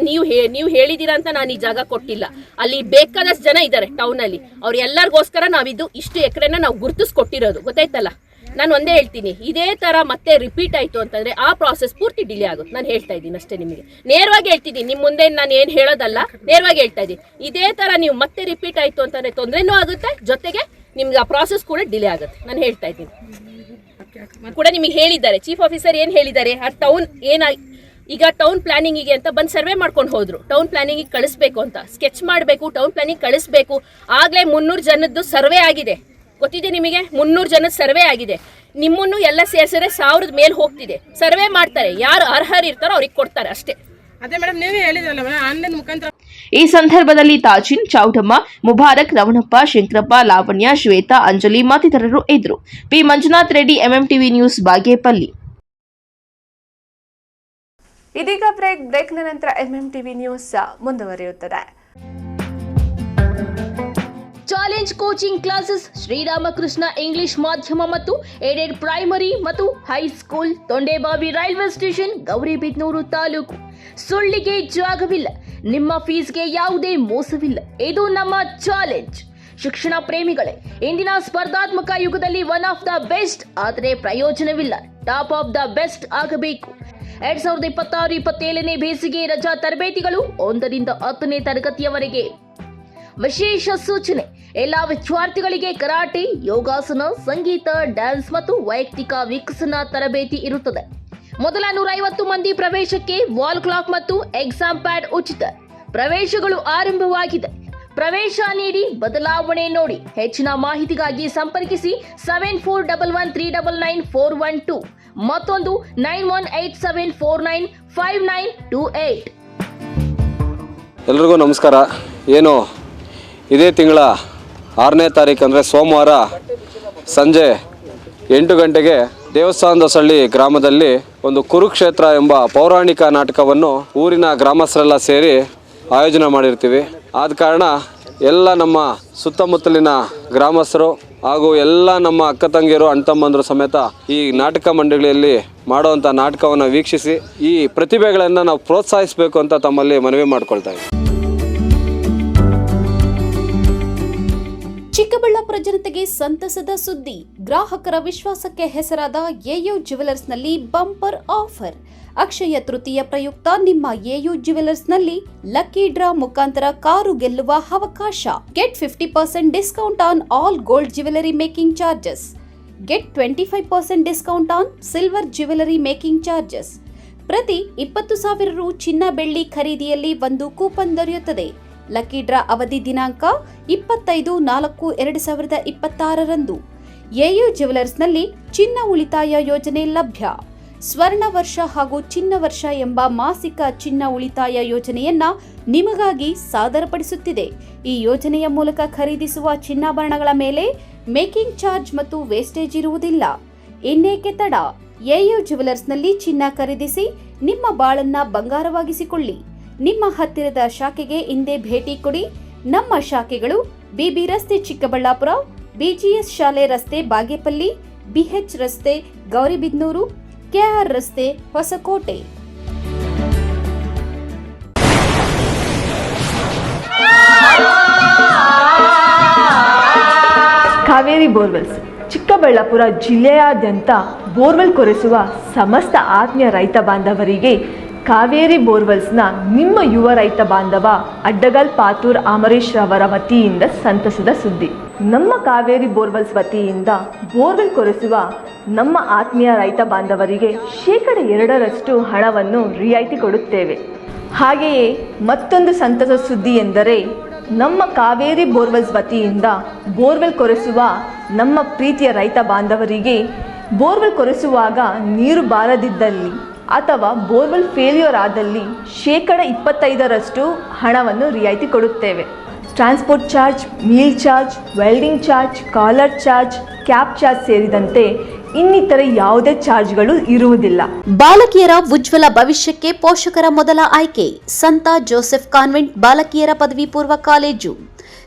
ನೀವು ಹೇಳಿದೀರಾ ಅಂತ ನಾನು ಈ ಜಾಗ ಕೊಟ್ಟಿಲ್ಲ. ಅಲ್ಲಿ ಬೇಕಾದಷ್ಟು ಜನ ಇದ್ದಾರೆ ಟೌನ್ ಅಲ್ಲಿ, ಅವ್ರು ಎಲ್ಲರಿಗೋಸ್ಕರ ನಾವಿದ್ದು ಇಷ್ಟು ಎಕರೆನ ನಾವು ಗುರುತಿಸ್ಕೊಟ್ಟಿರೋದು. ಗೊತ್ತಾಯ್ತಲ್ಲ? ನಾನು ಒಂದೇ ಹೇಳ್ತೀನಿ, ಇದೇ ತರ ಮತ್ತೆ ರಿಪೀಟ್ ಆಯ್ತು ಅಂತಂದ್ರೆ ಆ ಪ್ರಾಸೆಸ್ ಪೂರ್ತಿ ಡಿಲೇ ಆಗುತ್ತೆ. ನಾನು ಹೇಳ್ತಾ ಇದ್ದೀನಿ ಅಷ್ಟೇ, ನಿಮಗೆ ನೇರವಾಗಿ ಹೇಳ್ತಿದ್ದೀನಿ. ನಿಮ್ಮ ಮುಂದೆ ನಾನು ಏನು ಹೇಳೋದಲ್ಲ, ನೇರವಾಗಿ ಹೇಳ್ತಾ ಇದ್ದೀನಿ. ಇದೇ ತರ ನೀವು ಮತ್ತೆ ರಿಪೀಟ್ ಆಯ್ತು ಅಂತಂದ್ರೆ ತೊಂದರೆನೂ ಆಗುತ್ತೆ, ಜೊತೆಗೆ ನಿಮ್ಗೆ ಆ ಪ್ರಾಸೆಸ್ ಕೂಡ ಡಿಲೇ ಆಗುತ್ತೆ. ನಾನು ಹೇಳ್ತಾ ಇದ್ದೀನಿ ಕೂಡ. ನಿಮಗೆ ಹೇಳಿದ್ದಾರೆ ಚೀಫ್ ಆಫೀಸರ್ ಏನು ಹೇಳಿದ್ದಾರೆ, ಆ ಟೌನ್ ಈಗ ಟೌನ್ ಪ್ಲಾನಿಂಗಿಗೆ ಅಂತ ಬಂದು ಸರ್ವೆ ಮಾಡ್ಕೊಂಡು ಹೋದ್ರು. ಟೌನ್ ಪ್ಲಾನಿಂಗಿಗೆ ಕಳಿಸ್ಬೇಕು ಅಂತ ಸ್ಕೆಚ್ ಮಾಡಬೇಕು, ಟೌನ್ ಪ್ಲಾನಿಂಗ್ ಕಳಿಸ್ಬೇಕು. ಆಗ್ಲೇ 300 ಜನದ್ದು ಸರ್ವೆ ಆಗಿದೆ. ಗೊತ್ತಿದೆ ನಿಮಗೆ? 300 ಜನದ ಸರ್ವೆ ಆಗಿದೆ. ನಿಮ್ಮನ್ನು ಎಲ್ಲ ಸೇರಿಸಿದ್ರೆ 1000 ಮೇಲೆ ಹೋಗ್ತಿದೆ. ಸರ್ವೆ ಮಾಡ್ತಾರೆ, ಯಾರು ಅರ್ಹರು ಇರ್ತಾರೋ ಅವ್ರಿಗೆ ಕೊಡ್ತಾರೆ ಅಷ್ಟೇ. ಅದೇ ಮೇಡಮ್, ನೀವೇ ಹೇಳಿದ್ರಲ್ಲ ಆನ್ಲೈನ್ ಮುಖಾಂತರ. ಈ ಸಂದರ್ಭದಲ್ಲಿ ತಾಜಿನ್, ಚೌಡಮ್ಮ, ಮುಬಾರಕ್, ರವಣಪ್ಪ, ಶಂಕರಪ್ಪ, ಲಾವಣ್ಯ, ಶ್ವೇತಾ, ಅಂಜಲಿ ಮತ್ತಿತರರು ಇದ್ದರು. P Manjunath Reddy, MMTV news, Bagepalli. ಇದೀಗ ಬ್ರೇಕ್ನ ನಂತರ ಎಂಎಂಟಿವಿ ನ್ಯೂಸ್ ಮುಂದುವರಿಯುತ್ತದೆ. Challenge coaching classes Sriramakrishna English ಮಾಧ್ಯಮ ಮತ್ತು ಏಡೆಡ್ ಪ್ರೈಮರಿ ಮತ್ತು high school, Tondebavi railway station, Gauribidanur taluk. ಸುಳ್ಳಿಗೆ ಜಾಗವಿಲ್ಲ, ನಿಮ್ಮ ಫೀಸ್ಗೆ ಯಾವುದೇ ಮೋಸವಿಲ್ಲ. ಇದು ನಮ್ಮ ಚಾಲೆಂಜ್. ಶಿಕ್ಷಣ ಪ್ರೇಮಿಗಳೇ, ಇಂದಿನ ಸ್ಪರ್ಧಾತ್ಮಕ ಯುಗದಲ್ಲಿ ಒನ್ ಆಫ್ ದ ಬೆಸ್ಟ್ ಆದರೆ ಪ್ರಯೋಜನವಿಲ್ಲ, ಟಾಪ್ ಆಫ್ ದ ಬೆಸ್ಟ್ ಆಗಬೇಕು. 2026-27ನೇ ಬೇಸಿಗೆ ರಜಾ ತರಬೇತಿಗಳು 1ರಿಂದ 10ನೇ ತರಗತಿಯವರೆಗೆ. ವಿಶೇಷ ಸೂಚನೆ: ಎಲ್ಲಾ ವಿದ್ಯಾರ್ಥಿಗಳಿಗೆ ಕರಾಟೆ, ಯೋಗಾಸನ, ಸಂಗೀತ, ಡ್ಯಾನ್ಸ್ ಮತ್ತು ವೈಯಕ್ತಿಕ ವಿಕಸನ ತರಬೇತಿ ಇರುತ್ತದೆ. ಮೊದಲ 150 ಮಂದಿ ಪ್ರವೇಶಕ್ಕೆ ವಾಲ್ ಕ್ಲಾಕ್ ಮತ್ತು ಎಕ್ಸಾಮ್ ಪ್ಯಾಡ್ ಉಚಿತ. ಪ್ರವೇಶಗಳು ಆರಂಭವಾಗಿದೆ. ಪ್ರವೇಶ ನೀಡಿ, ಬದಲಾವಣೆ ನೋಡಿ. ಹೆಚ್ಚಿನ ಮಾಹಿತಿಗಾಗಿ ಸಂಪರ್ಕಿಸಿ 7411399412 ಮತ್ತೊಂದು 9187495928. ಎಲ್ರಿಗೂ ನಮಸ್ಕಾರ. ಏನು ಇದೇ ತಿಂಗಳ 6ನೇ ತಾರೀಕು ಅಂದರೆ ಸೋಮವಾರ ಸಂಜೆ 8 ಗಂಟೆಗೆ ದೇವಸ್ಥಾನದಸಳ್ಳಿ ಗ್ರಾಮದಲ್ಲಿ ಒಂದು ಕುರುಕ್ಷೇತ್ರ ಎಂಬ ಪೌರಾಣಿಕ ನಾಟಕವನ್ನು ಊರಿನ ಗ್ರಾಮಸ್ಥರೆಲ್ಲ ಸೇರಿ ಆಯೋಜನೆ ಮಾಡಿರ್ತೀವಿ. ಆದ ಕಾರಣ ಎಲ್ಲ ನಮ್ಮ ಸುತ್ತಮುತ್ತಲಿನ ಗ್ರಾಮಸ್ಥರು ಹಾಗೂ ಎಲ್ಲ ನಮ್ಮ ಅಕ್ಕ ತಂಗಿಯರು ಅಣ್ಣ ತಮ್ಮಂದರು ಸಮೇತ ಈ ನಾಟಕ ಮಂಡಳಿಯಲ್ಲಿ ಮಾಡುವಂಥ ನಾಟಕವನ್ನು ವೀಕ್ಷಿಸಿ ಈ ಪ್ರತಿಭೆಗಳನ್ನು ನಾವು ಪ್ರೋತ್ಸಾಹಿಸಬೇಕು ಅಂತ ತಮ್ಮಲ್ಲಿ ಮನವಿ ಮಾಡ್ಕೊಳ್ತಾ ಇದ್ದೀವಿ. ಚಿಕ್ಕಬಳ್ಳಾಪುರ ಜನತೆಗೆ ಸಂತಸದ ಸುದ್ದಿ. ಗ್ರಾಹಕರ ವಿಶ್ವಾಸಕ್ಕೆ ಹೆಸರಾದ AU ಜ್ಯುವೆಲರ್ಸ್ನಲ್ಲಿ bumper offer. Akshaya Tritiya ಪ್ರಯುಕ್ತ ನಿಮ್ಮ ಎಯು ಜ್ಯುವೆಲರ್ಸ್ನಲ್ಲಿ ಲಕ್ಕಿ ಡ್ರಾ ಮುಖಾಂತರ ಕಾರು ಗೆಲ್ಲುವ ಅವಕಾಶ. Get 50% discount on all gold jewellery making charges. Get 25% discount on silver jewellery making charges. ಪ್ರತಿ 20,000 ರು ಚಿನ್ನ ಬೆಳ್ಳಿ ಖರೀದಿಯಲ್ಲಿ ಒಂದು ಕೂಪನ್ ದೊರೆಯುತ್ತದೆ. ಲಕ್ಕಿ ಡ್ರಾ ಅವಧಿ ದಿನಾಂಕ 25/4/2026 ಎಯು ಜ್ಯುವೆಲರ್ಸ್ನಲ್ಲಿ ಚಿನ್ನ ಉಳಿತಾಯ ಯೋಜನೆ ಲಭ್ಯ. ಸ್ವರ್ಣ ವರ್ಷ ಹಾಗೂ ಚಿನ್ನ ವರ್ಷ ಎಂಬ ಮಾಸಿಕ ಚಿನ್ನ ಉಳಿತಾಯ ಯೋಜನೆಯನ್ನ ನಿಮಗಾಗಿ ಸಾದರಪಡಿಸುತ್ತಿದೆ. ಈ ಯೋಜನೆಯ ಮೂಲಕ ಖರೀದಿಸುವ ಚಿನ್ನಾಭರಣಗಳ ಮೇಲೆ ಮೇಕಿಂಗ್ ಚಾರ್ಜ್ ಮತ್ತು ವೇಸ್ಟೇಜ್ ಇರುವುದಿಲ್ಲ. ಇನ್ನೇಕೆ ತಡ? ಎಯು ಜ್ಯುವೆಲರ್ಸ್ನಲ್ಲಿ ಚಿನ್ನ ಖರೀದಿಸಿ ನಿಮ್ಮ ಬಾಳನ್ನ ಬಂಗಾರವಾಗಿಸಿಕೊಳ್ಳಿ. ನಿಮ್ಮ ಹತ್ತಿರದ ಶಾಖೆಗೆ ಇಂದೇ ಭೇಟಿ ಕೊಡಿ. ನಮ್ಮ ಶಾಖೆಗಳು ಬಿಬಿ ರಸ್ತೆ ಚಿಕ್ಕಬಳ್ಳಾಪುರ, ಬಿಜಿಎಸ್ ಶಾಲೆ ರಸ್ತೆ ಬಾಗೇಪಲ್ಲಿ, ಬಿಎಚ್ ರಸ್ತೆ ಗೌರಿಬಿದನೂರು, ಕೆಆರ್ ರಸ್ತೆ ಹೊಸಕೋಟೆ. ಕಾವೇರಿ ಬೋರ್ವೆಲ್ಸ್ ಚಿಕ್ಕಬಳ್ಳಾಪುರ ಜಿಲ್ಲೆಯಾದ್ಯಂತ ಬೋರ್ವೆಲ್ ಕೊರೆಸುವ ಸಮಸ್ತ ಆತ್ಮೀಯ ರೈತ ಬಾಂಧವರಿಗೆ ಕಾವೇರಿ ಬೋರ್ವೆಲ್ಸ್ನ ನಿಮ್ಮ ಯುವ ರೈತ ಬಾಂಧವ ಅಡ್ಡಗಲ್ ಪಾತೂರ್ ಅಮರೇಶ್ ರವರ ವತಿಯಿಂದ ಸಂತಸದ ಸುದ್ದಿ. ನಮ್ಮ ಕಾವೇರಿ ಬೋರ್ವೆಲ್ಸ್ ವತಿಯಿಂದ ಬೋರ್ವೆಲ್ ಕೊರೆಸುವ ನಮ್ಮ ಆತ್ಮೀಯ ರೈತ ಬಾಂಧವರಿಗೆ 2% ಹಣವನ್ನು ರಿಯಾಯಿತಿ ಕೊಡುತ್ತೇವೆ. ಹಾಗೆಯೇ ಮತ್ತೊಂದು ಸಂತಸ ಸುದ್ದಿ ಎಂದರೆ ನಮ್ಮ ಕಾವೇರಿ ಬೋರ್ವೆಲ್ಸ್ ವತಿಯಿಂದ ಬೋರ್ವೆಲ್ ಕೊರೆಸುವ ನಮ್ಮ ಪ್ರೀತಿಯ ರೈತ ಬಾಂಧವರಿಗೆ ಬೋರ್ವೆಲ್ ಕೊರೆಸುವಾಗ ನೀರು ಬಾರದಿದ್ದಲ್ಲಿ ಅಥವಾ ಬೋರ್ವೆಲ್ ಫೇಲ್ಯೂರ್ ಆದಲ್ಲಿ 25% ಹಣವನ್ನು ರಿಯಾಯಿತಿ ಕೊಡುತ್ತೇವೆ. Transport charge, meal charge, welding charge, collar charge, cab charge ಸೇರಿದಂತೆ ಇನ್ನಿತರ ಯಾವುದೇ ಚಾರ್ಜ್ಗಳು ಇರುವುದಿಲ್ಲ. ಬಾಲಕಿಯರ ಉಜ್ವಲ ಭವಿಷ್ಯಕ್ಕೆ ಪೋಷಕರ ಮೊದಲ ಆಯ್ಕೆ ಸಂತ ಜೋಸೆಫ್ ಕಾನ್ವೆಂಟ್ ಬಾಲಕಿಯರ ಪದವಿ ಪೂರ್ವ ಕಾಲೇಜು.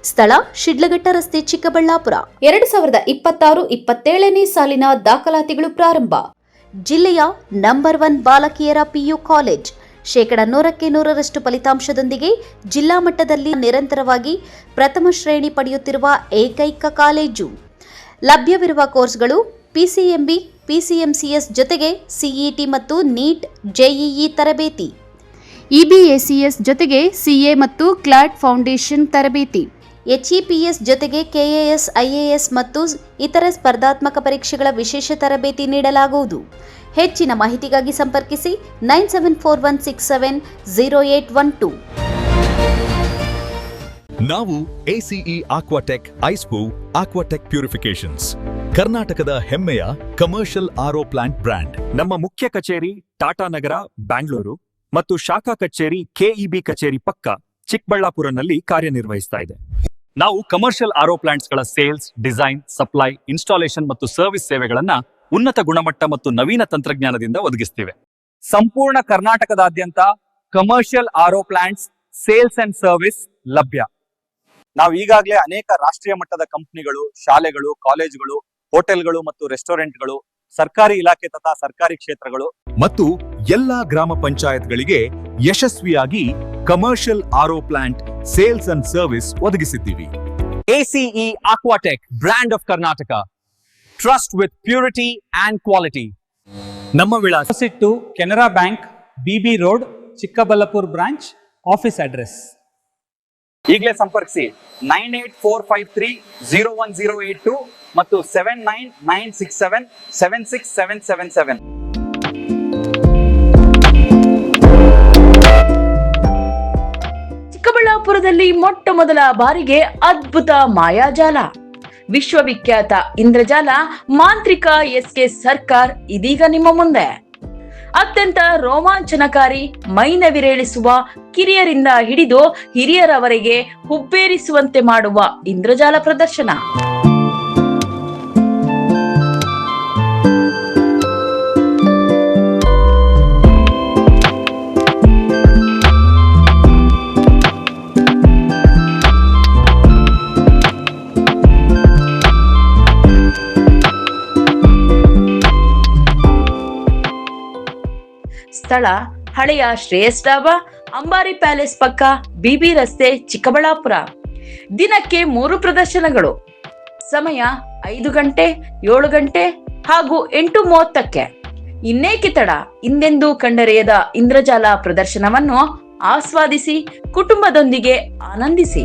ಸ್ಥಳ ಶಿಡ್ಲಘಟ್ಟ ರಸ್ತೆ ಚಿಕ್ಕಬಳ್ಳಾಪುರ. 2026-27ನೇ ಸಾಲಿನ ದಾಖಲಾತಿಗಳು ಪ್ರಾರಂಭ. ಜಿಲ್ಲೆಯ ನಂಬರ್ 1 ಬಾಲಕಿಯರ ಪಿಯು ಕಾಲೇಜ್. 100% ಫಲಿತಾಂಶದೊಂದಿಗೆ ಜಿಲ್ಲಾ ಮಟ್ಟದಲ್ಲಿ ನಿರಂತರವಾಗಿ ಪ್ರಥಮ ಶ್ರೇಣಿ ಪಡೆಯುತ್ತಿರುವ ಏಕೈಕ ಕಾಲೇಜು. ಲಭ್ಯವಿರುವ ಕೋರ್ಸ್ಗಳು ಪಿಸಿಎಂಬಿ, ಪಿಸಿಎಂಸಿಎಸ್ ಜೊತೆಗೆ ಸಿಇಟಿ ಮತ್ತು ನೀಟ್, ಜೆಇಇ ತರಬೇತಿ. ಇಬಿಎಸಿಎಸ್ ಜೊತೆಗೆ ಸಿಎ ಮತ್ತು ಕ್ಲಾಟ್ ಫೌಂಡೇಶನ್ ತರಬೇತಿ. ಎಚ್ಇಪಿಎಸ್ ಜೊತೆಗೆ ಕೆಎಎಸ್, ಐಎಎಸ್ ಮತ್ತು ಇತರ ಸ್ಪರ್ಧಾತ್ಮಕ ಪರೀಕ್ಷೆಗಳ ವಿಶೇಷ ತರಬೇತಿ ನೀಡಲಾಗುವುದು. ಹೆಚ್ಚಿನ ಮಾಹಿತಿಗಾಗಿ ಸಂಪರ್ಕಿಸಿ 9741670812. ನಾವು ಎಸಿಇ ಆಕ್ವಾಟೆಕ್ ಐಸ್ಪೂ ಆಕ್ವಾಟೆಕ್ ಪ್ಯೂರಿಫಿಕೇಶನ್ಸ್, ಕರ್ನಾಟಕದ ಹೆಮ್ಮೆಯ ಕಮರ್ಷಿಯಲ್ ಆರ್ಒ ಪ್ಲಾಂಟ್ ಬ್ರ್ಯಾಂಡ್. ನಮ್ಮ ಮುಖ್ಯ ಕಚೇರಿ ಟಾಟಾ ನಗರ, ಬ್ಯಾಂಗ್ಳೂರು ಮತ್ತು ಶಾಖಾ ಕಚೇರಿ ಕೆಇಬಿ ಕಚೇರಿ ಪಕ್ಕ ಚಿಕ್ಕಬಳ್ಳಾಪುರನಲ್ಲಿ ಕಾರ್ಯನಿರ್ವಹಿಸ್ತಾ ಇದೆ. ನಾವು ಕಮರ್ಷಿಯಲ್ ಆರ್ಒ ಪ್ಲಾಂಟ್ಸ್ಗಳ ಸೇಲ್ಸ್, ಡಿಸೈನ್, ಸಪ್ಲೈ, ಇನ್ಸ್ಟಾಲೇಷನ್ ಮತ್ತು ಸರ್ವಿಸ್ ಸೇವೆಗಳನ್ನ ಉನ್ನತ ಗುಣಮಟ್ಟ ಮತ್ತು ನವೀನ ತಂತ್ರಜ್ಞಾನದಿಂದ ಒದಗಿಸ್ತಿವೆ. ಸಂಪೂರ್ಣ ಕರ್ನಾಟಕದಾದ್ಯಂತ commercial RO plants sales and service ಲಭ್ಯ. ನಾವು ಈಗಾಗಲೇ ಅನೇಕ ರಾಷ್ಟ್ರೀಯ ಮಟ್ಟದ ಕಂಪನಿಗಳು, ಶಾಲೆಗಳು, ಕಾಲೇಜುಗಳು, ಹೋಟೆಲ್ಗಳು ಮತ್ತು ರೆಸ್ಟೋರೆಂಟ್ಗಳು, ಸರ್ಕಾರಿ ಇಲಾಖೆ ತಥಾ ಸರ್ಕಾರಿ ಕ್ಷೇತ್ರಗಳು ಮತ್ತು ಎಲ್ಲಾ ಗ್ರಾಮ ಪಂಚಾಯತ್ಗಳಿಗೆ ಯಶಸ್ವಿಯಾಗಿ commercial RO plant sales and service ಒದಗಿಸಿದ್ದೀವಿ. ACE Aquatech, brand of Karnataka, trust with purity and quality. ನಮ್ಮ ವಿಳಾಸ Canara bank, BB road, Chikkaballapur branch, office address. ಈಗಲೇ ಸಂಪರ್ಕಿಸಿ 9845301082 ಮತ್ತು 7996776777. ಚಿಕ್ಕಬಳ್ಳಾಪುರದಲ್ಲಿ ಮೊಟ್ಟ ಮೊದಲ ಬಾರಿಗೆ ಅದ್ಭುತ ಮಾಯಾಜಾಲ. ವಿಶ್ವವಿಖ್ಯಾತ ಇಂದ್ರಜಾಲ ಮಾಂತ್ರಿಕ ಎಸ್ಕೆ ಸರ್ಕಾರ್ ಇದೀಗ ನಿಮ್ಮ ಮುಂದೆ. ಅತ್ಯಂತ ರೋಮಾಂಚನಕಾರಿ, ಮೈನವಿರೇಳಿಸುವ, ಕಿರಿಯರಿಂದ ಹಿಡಿದು ಹಿರಿಯರವರೆಗೆ ಹುಬ್ಬೇರಿಸುವಂತೆ ಮಾಡುವ ಇಂದ್ರಜಾಲ ಪ್ರದರ್ಶನ. ಸ್ಥಳ ಹಳೆಯ ಶ್ರೇಯಸ್ ಡಾಬಾ, ಅಂಬಾರಿ ಪ್ಯಾಲೇಸ್ ಪಕ್ಕ, ಬಿಬಿ ರಸ್ತೆ, ಚಿಕ್ಕಬಳ್ಳಾಪುರ. ದಿನಕ್ಕೆ 3 ಪ್ರದರ್ಶನಗಳು. ಸಮಯ 5 ಗಂಟೆ, 7 ಗಂಟೆ ಹಾಗೂ 8:30ಕ್ಕೆ. ಇನ್ನೇಕೆ ತಡ? ಹಿಂದೆಂದೂ ಕಂಡರೆಯದ ಇಂದ್ರಜಾಲ ಪ್ರದರ್ಶನವನ್ನು ಆಸ್ವಾದಿಸಿ ಕುಟುಂಬದೊಂದಿಗೆ ಆನಂದಿಸಿ.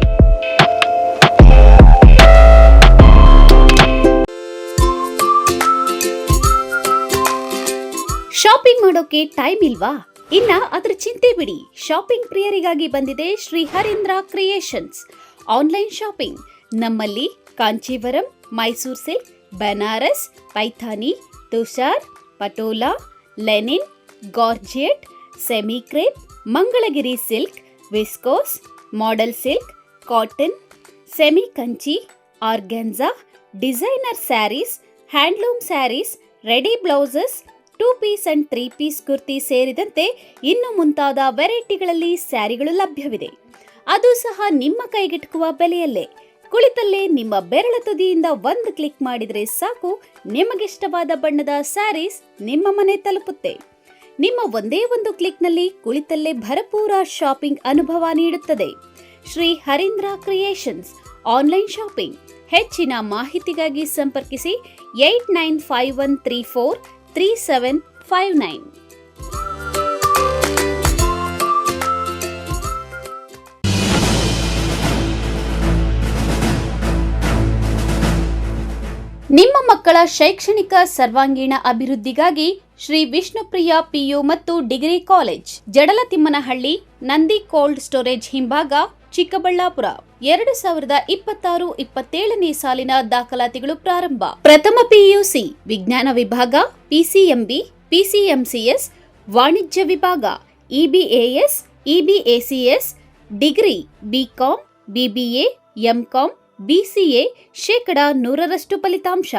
ಶಾಪಿಂಗ್ ಮಾಡೋಕೆ ಟೈಮ್ ಇಲ್ವಾ? ಇನ್ನ ಅದರ ಚಿಂತೆ ಬಿಡಿ. ಶಾಪಿಂಗ್ ಪ್ರಿಯರಿಗಾಗಿ ಬಂದಿದೆ Shri Harindra creations online shopping. ನಮ್ಮಲ್ಲಿ Kanchivaram, Mysore silk, Banaras, Paithani, Tushar, Patola, linen, georgette, semi crepe, Mangalagiri silk, viscose, model silk, cotton, semi Kanchi, organza, designer sarees, handloom sarees, ready blouses, 2 piece and 3 piece kurti ಸೇರಿದಂತೆ ಇನ್ನು ಮುಂತಾದ ವೆರೈಟಿಗಳಲ್ಲಿ ಸ್ಯಾರಿಗಳು ಲಭ್ಯವಿದೆ. ಅದು ಸಹ ನಿಮ್ಮ ಕೈಗೆಟುಕುವ ಬೆಲೆಯಲ್ಲೇ. ಕುಳಿತಲ್ಲೇ ನಿಮ್ಮ ಬೆರಳ ತುದಿಯಿಂದ ಒಂದು ಕ್ಲಿಕ್ ಮಾಡಿದರೆ ಸಾಕು, ನಿಮಗಿಷ್ಟವಾದ ಬಣ್ಣದ ಸ್ಯಾರೀಸ್ ನಿಮ್ಮ ಮನೆ ತಲುಪುತ್ತೆ. ನಿಮ್ಮ ಒಂದೇ ಒಂದು ಕ್ಲಿಕ್ನಲ್ಲಿ ಕುಳಿತಲ್ಲೇ ಭರಪೂರ ಶಾಪಿಂಗ್ ಅನುಭವ ನೀಡುತ್ತದೆ. Shri Harindra creations online shopping. ಹೆಚ್ಚಿನ ಮಾಹಿತಿಗಾಗಿ ಸಂಪರ್ಕಿಸಿ 8951343759. ನಿಮ್ಮ ಮಕ್ಕಳ ಶೈಕ್ಷಣಿಕ ಸರ್ವಾಂಗೀಣ ಅಭಿವೃದ್ಧಿಗಾಗಿ ಶ್ರೀ ವಿಷ್ಣುಪ್ರಿಯ ಪಿಯು ಮತ್ತು degree college, Jadalatimmanahalli, Nandi cold storage ಹಿಂಭಾಗ, ಚಿಕ್ಕಬಳ್ಳಾಪುರ. 2026-27ನೇ ಸಾಲಿನ ದಾಖಲಾತಿಗಳು ಪ್ರಾರಂಭ. ಪ್ರಥಮ ಪಿಯುಸಿ ವಿಜ್ಞಾನ ವಿಭಾಗ, ಪಿಸಿಎಂಬಿ, ಪಿಸಿಎಂಸಿಎಸ್, ವಾಣಿಜ್ಯ ವಿಭಾಗ, EBAS, EBACS, degree BCom, BBA, MCom, BCA 100% ಫಲಿತಾಂಶ.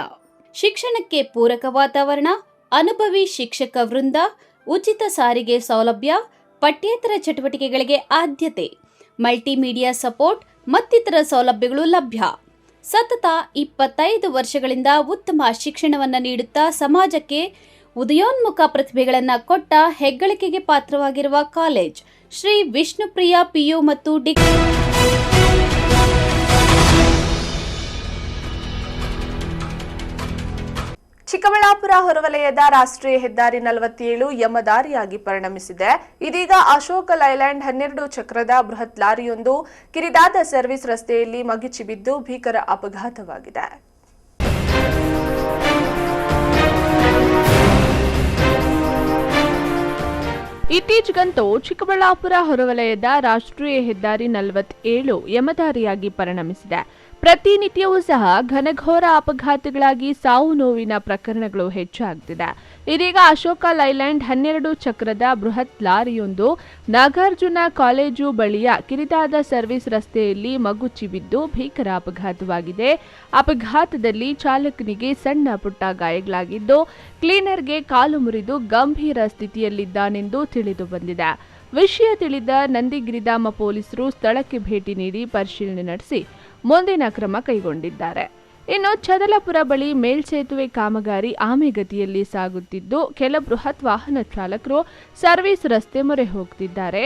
ಶಿಕ್ಷಣಕ್ಕೆ ಪೂರಕ ವಾತಾವರಣ, ಅನುಭವಿ ಶಿಕ್ಷಕ ವೃಂದ, ಉಚಿತ ಸಾರಿಗೆ ಸೌಲಭ್ಯ, ಪಠ್ಯೇತರ ಚಟುವಟಿಕೆಗಳಿಗೆ ಆದ್ಯತೆ, ಮಲ್ಟಿಮೀಡಿಯಾ ಸಪೋರ್ಟ್ ಮತ್ತಿತರ ಸೌಲಭ್ಯಗಳು ಲಭ್ಯ. ಸತತ 25 ವರ್ಷಗಳಿಂದ ಉತ್ತಮ ಶಿಕ್ಷಣವನ್ನು ನೀಡುತ್ತಾ ಸಮಾಜಕ್ಕೆ ಉದಯೋನ್ಮುಖ ಪ್ರತಿಭೆಗಳನ್ನು ಕೊಟ್ಟ ಹೆಗ್ಗಳಿಕೆಗೆ ಪಾತ್ರವಾಗಿರುವ ಕಾಲೇಜ್ ಶ್ರೀ ವಿಷ್ಣುಪ್ರಿಯ ಪಿಯು ಮತ್ತು ಡಿಗ್ರಿ. ಚಿಕ್ಕಬಳ್ಳಾಪುರ ಹೊರವಲಯದ ರಾಷ್ಟ್ರೀಯ ಹೆದ್ದಾರಿ 47 ಯಮದಾರಿಯಾಗಿ ಪರಿಣಮಿಸಿದೆ. ಇದೀಗ ಅಶೋಕ ಲೈಲ್ಯಾಂಡ್ 12 ಚಕ್ರದ ಬೃಹತ್ ಲಾರಿಯೊಂದು ಕಿರಿದಾದ ಸರ್ವಿಸ್ ರಸ್ತೆಯಲ್ಲಿ ಮಗಿಚಿ ಬಿದ್ದು ಭೀಕರ ಅಪಘಾತವಾಗಿದೆ. ಇತ್ತೀಚೆಗಂತೂ ಚಿಕ್ಕಬಳ್ಳಾಪುರ ಹೊರವಲಯದ ರಾಷ್ಟ್ರೀಯ ಹೆದ್ದಾರಿ 47 ಯಮದಾರಿಯಾಗಿ ಪರಿಣಮಿಸಿದೆ. ಪ್ರತಿನಿತ್ಯವೂ ಸಹ ಘನಘೋರ ಅಪಘಾತಗಳಾಗಿ ಸಾವು ನೋವಿನ ಪ್ರಕರಣಗಳು ಹೆಚ್ಚಾಗ್ತಿದೆ. ಇದೀಗ ಅಶೋಕ ಲೈಲ್ಯಾಂಡ್ 12 ಚಕ್ರದ ಬೃಹತ್ ಲಾರಿಯೊಂದು ನಾಗಾರ್ಜುನ ಕಾಲೇಜು ಬಳಿಯ ಕಿರಿದಾದ ಸರ್ವಿಸ್ ರಸ್ತೆಯಲ್ಲಿ ಮಗುಚಿ ಬಿದ್ದು ಭೀಕರ ಅಪಘಾತವಾಗಿದೆ. ಅಪಘಾತದಲ್ಲಿ ಚಾಲಕನಿಗೆ ಸಣ್ಣ ಪುಟ್ಟ ಗಾಯಗಳಾಗಿದ್ದು ಕ್ಲೀನರ್ಗೆ ಕಾಲು ಮುರಿದು ಗಂಭೀರ ಸ್ಥಿತಿಯಲ್ಲಿದ್ದಾನೆಂದು ತಿಳಿದು ಬಂದಿದೆ. ವಿಷಯ ತಿಳಿದ ನಂದಿಗಿರಿಧಾಮ ಪೊಲೀಸರು ಸ್ಥಳಕ್ಕೆ ಭೇಟಿ ನೀಡಿ ಪರಿಶೀಲನೆ ನಡೆಸಿ ಮುಂದಿನ ಕ್ರಮ ಕೈಗೊಂಡಿದ್ದಾರೆ. ಇನ್ನು ಚದಲಪುರ ಬಳಿ ಮೇಲ್ಸೇತುವೆ ಕಾಮಗಾರಿ ಆಮೆಗತಿಯಲ್ಲಿ ಸಾಗುತ್ತಿದ್ದು ಕೆಲ ಬೃಹತ್ ವಾಹನ ಚಾಲಕರು ಸರ್ವಿಸ್ ರಸ್ತೆ ಮೊರೆ ಹೋಗ್ತಿದ್ದಾರೆ.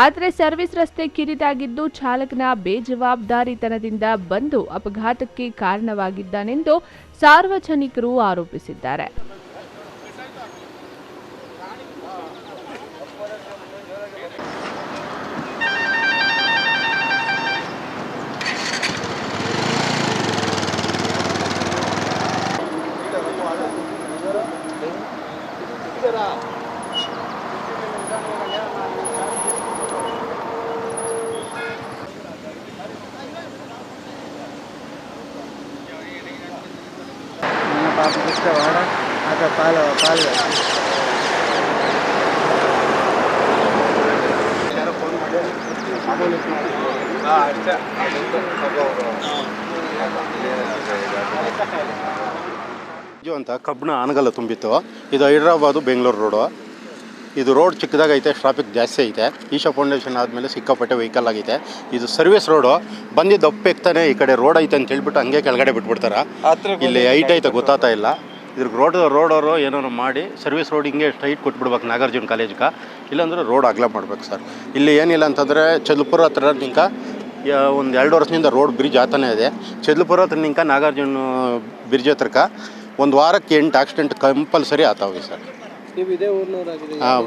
ಆದರೆ ಸರ್ವಿಸ್ ರಸ್ತೆ ಕಿರಿದಾಗಿದ್ದು ಚಾಲಕನ ಬೇಜವಾಬ್ದಾರಿತನದಿಂದ ಬಂದು ಅಪಘಾತಕ್ಕೆ ಕಾರಣವಾಗಿದ್ದಾನೆಂದು ಸಾರ್ವಜನಿಕರು ಆರೋಪಿಸಿದ್ದಾರೆ. ಅಂತ ಕಬ್ಬಣ ಆನಗಲ್ಲ ತುಂಬಿತ್ತು. ಇದು ಹೈದ್ರಾಬಾದು ಬೆಂಗಳೂರು ರೋಡು. ಇದು ರೋಡ್ ಚಿಕ್ಕದಾಗೈತೆ, ಟ್ರಾಫಿಕ್ ಜಾಸ್ತಿ ಐತೆ. ಈಶಾ ಫೌಂಡೇಶನ್ ಆದಮೇಲೆ ಸಿಕ್ಕಾಪಟ್ಟೆ ವೆಹಿಕಲ್ ಆಗೈತೆ. ಇದು ಸರ್ವಿಸ್ ರೋಡು. ಬಂದಿದ್ದು ಒಪ್ಪೆಕ್ತಾನೆ ಈ ಕಡೆ ರೋಡ್ ಐತೆ ಅಂತ ಹೇಳ್ಬಿಟ್ಟು ಹಂಗೆ ಕೆಳಗಡೆ ಬಿಟ್ಬಿಡ್ತಾರೆ. ಇಲ್ಲಿ ಹೈಟ್ ಐತೆ ಗೊತ್ತಾಗ್ತಾ ಇಲ್ಲ. ಇದ್ರಿಗೆ ರೋಡವರು ಏನೋ ಮಾಡಿ ಸರ್ವಿಸ್ ರೋಡ್ ಹಿಂಗೆ ಸ್ಟ್ರೈಟ್ ಕೊಟ್ಬಿಡ್ಬೇಕು ನಾಗಾರ್ಜುನ ಕಾಲೇಜ್ಗೆ, ಇಲ್ಲಾಂದ್ರೆ ರೋಡ್ ಅಗಲ ಮಾಡ್ಬೇಕು ಸರ್. ಇಲ್ಲಿ ಏನಿಲ್ಲ ಅಂತಂದರೆ ಚದ್ಲಪುರ ಹತ್ರ ನಿಂಕ ಒಂದು 2 ವರ್ಷದಿಂದ ರೋಡ್ ಬ್ರಿಡ್ಜ್ ಆಗ್ತಾನೆ ಇದೆ. ಚದ್ಲಪುರ ಹತ್ರ ನಿಂಕ ನಾಗಾರ್ಜುನ ಬ್ರಿಡ್ಜ್ ಹತ್ರಕ್ಕ ಒಂದು ವಾರಕ್ಕೆ 8 ಆಕ್ಸಿಡೆಂಟ್ ಕಂಪಲ್ಸರಿ ಆಗ್ತಾವೆ ಸರ್. ಹಾಂ,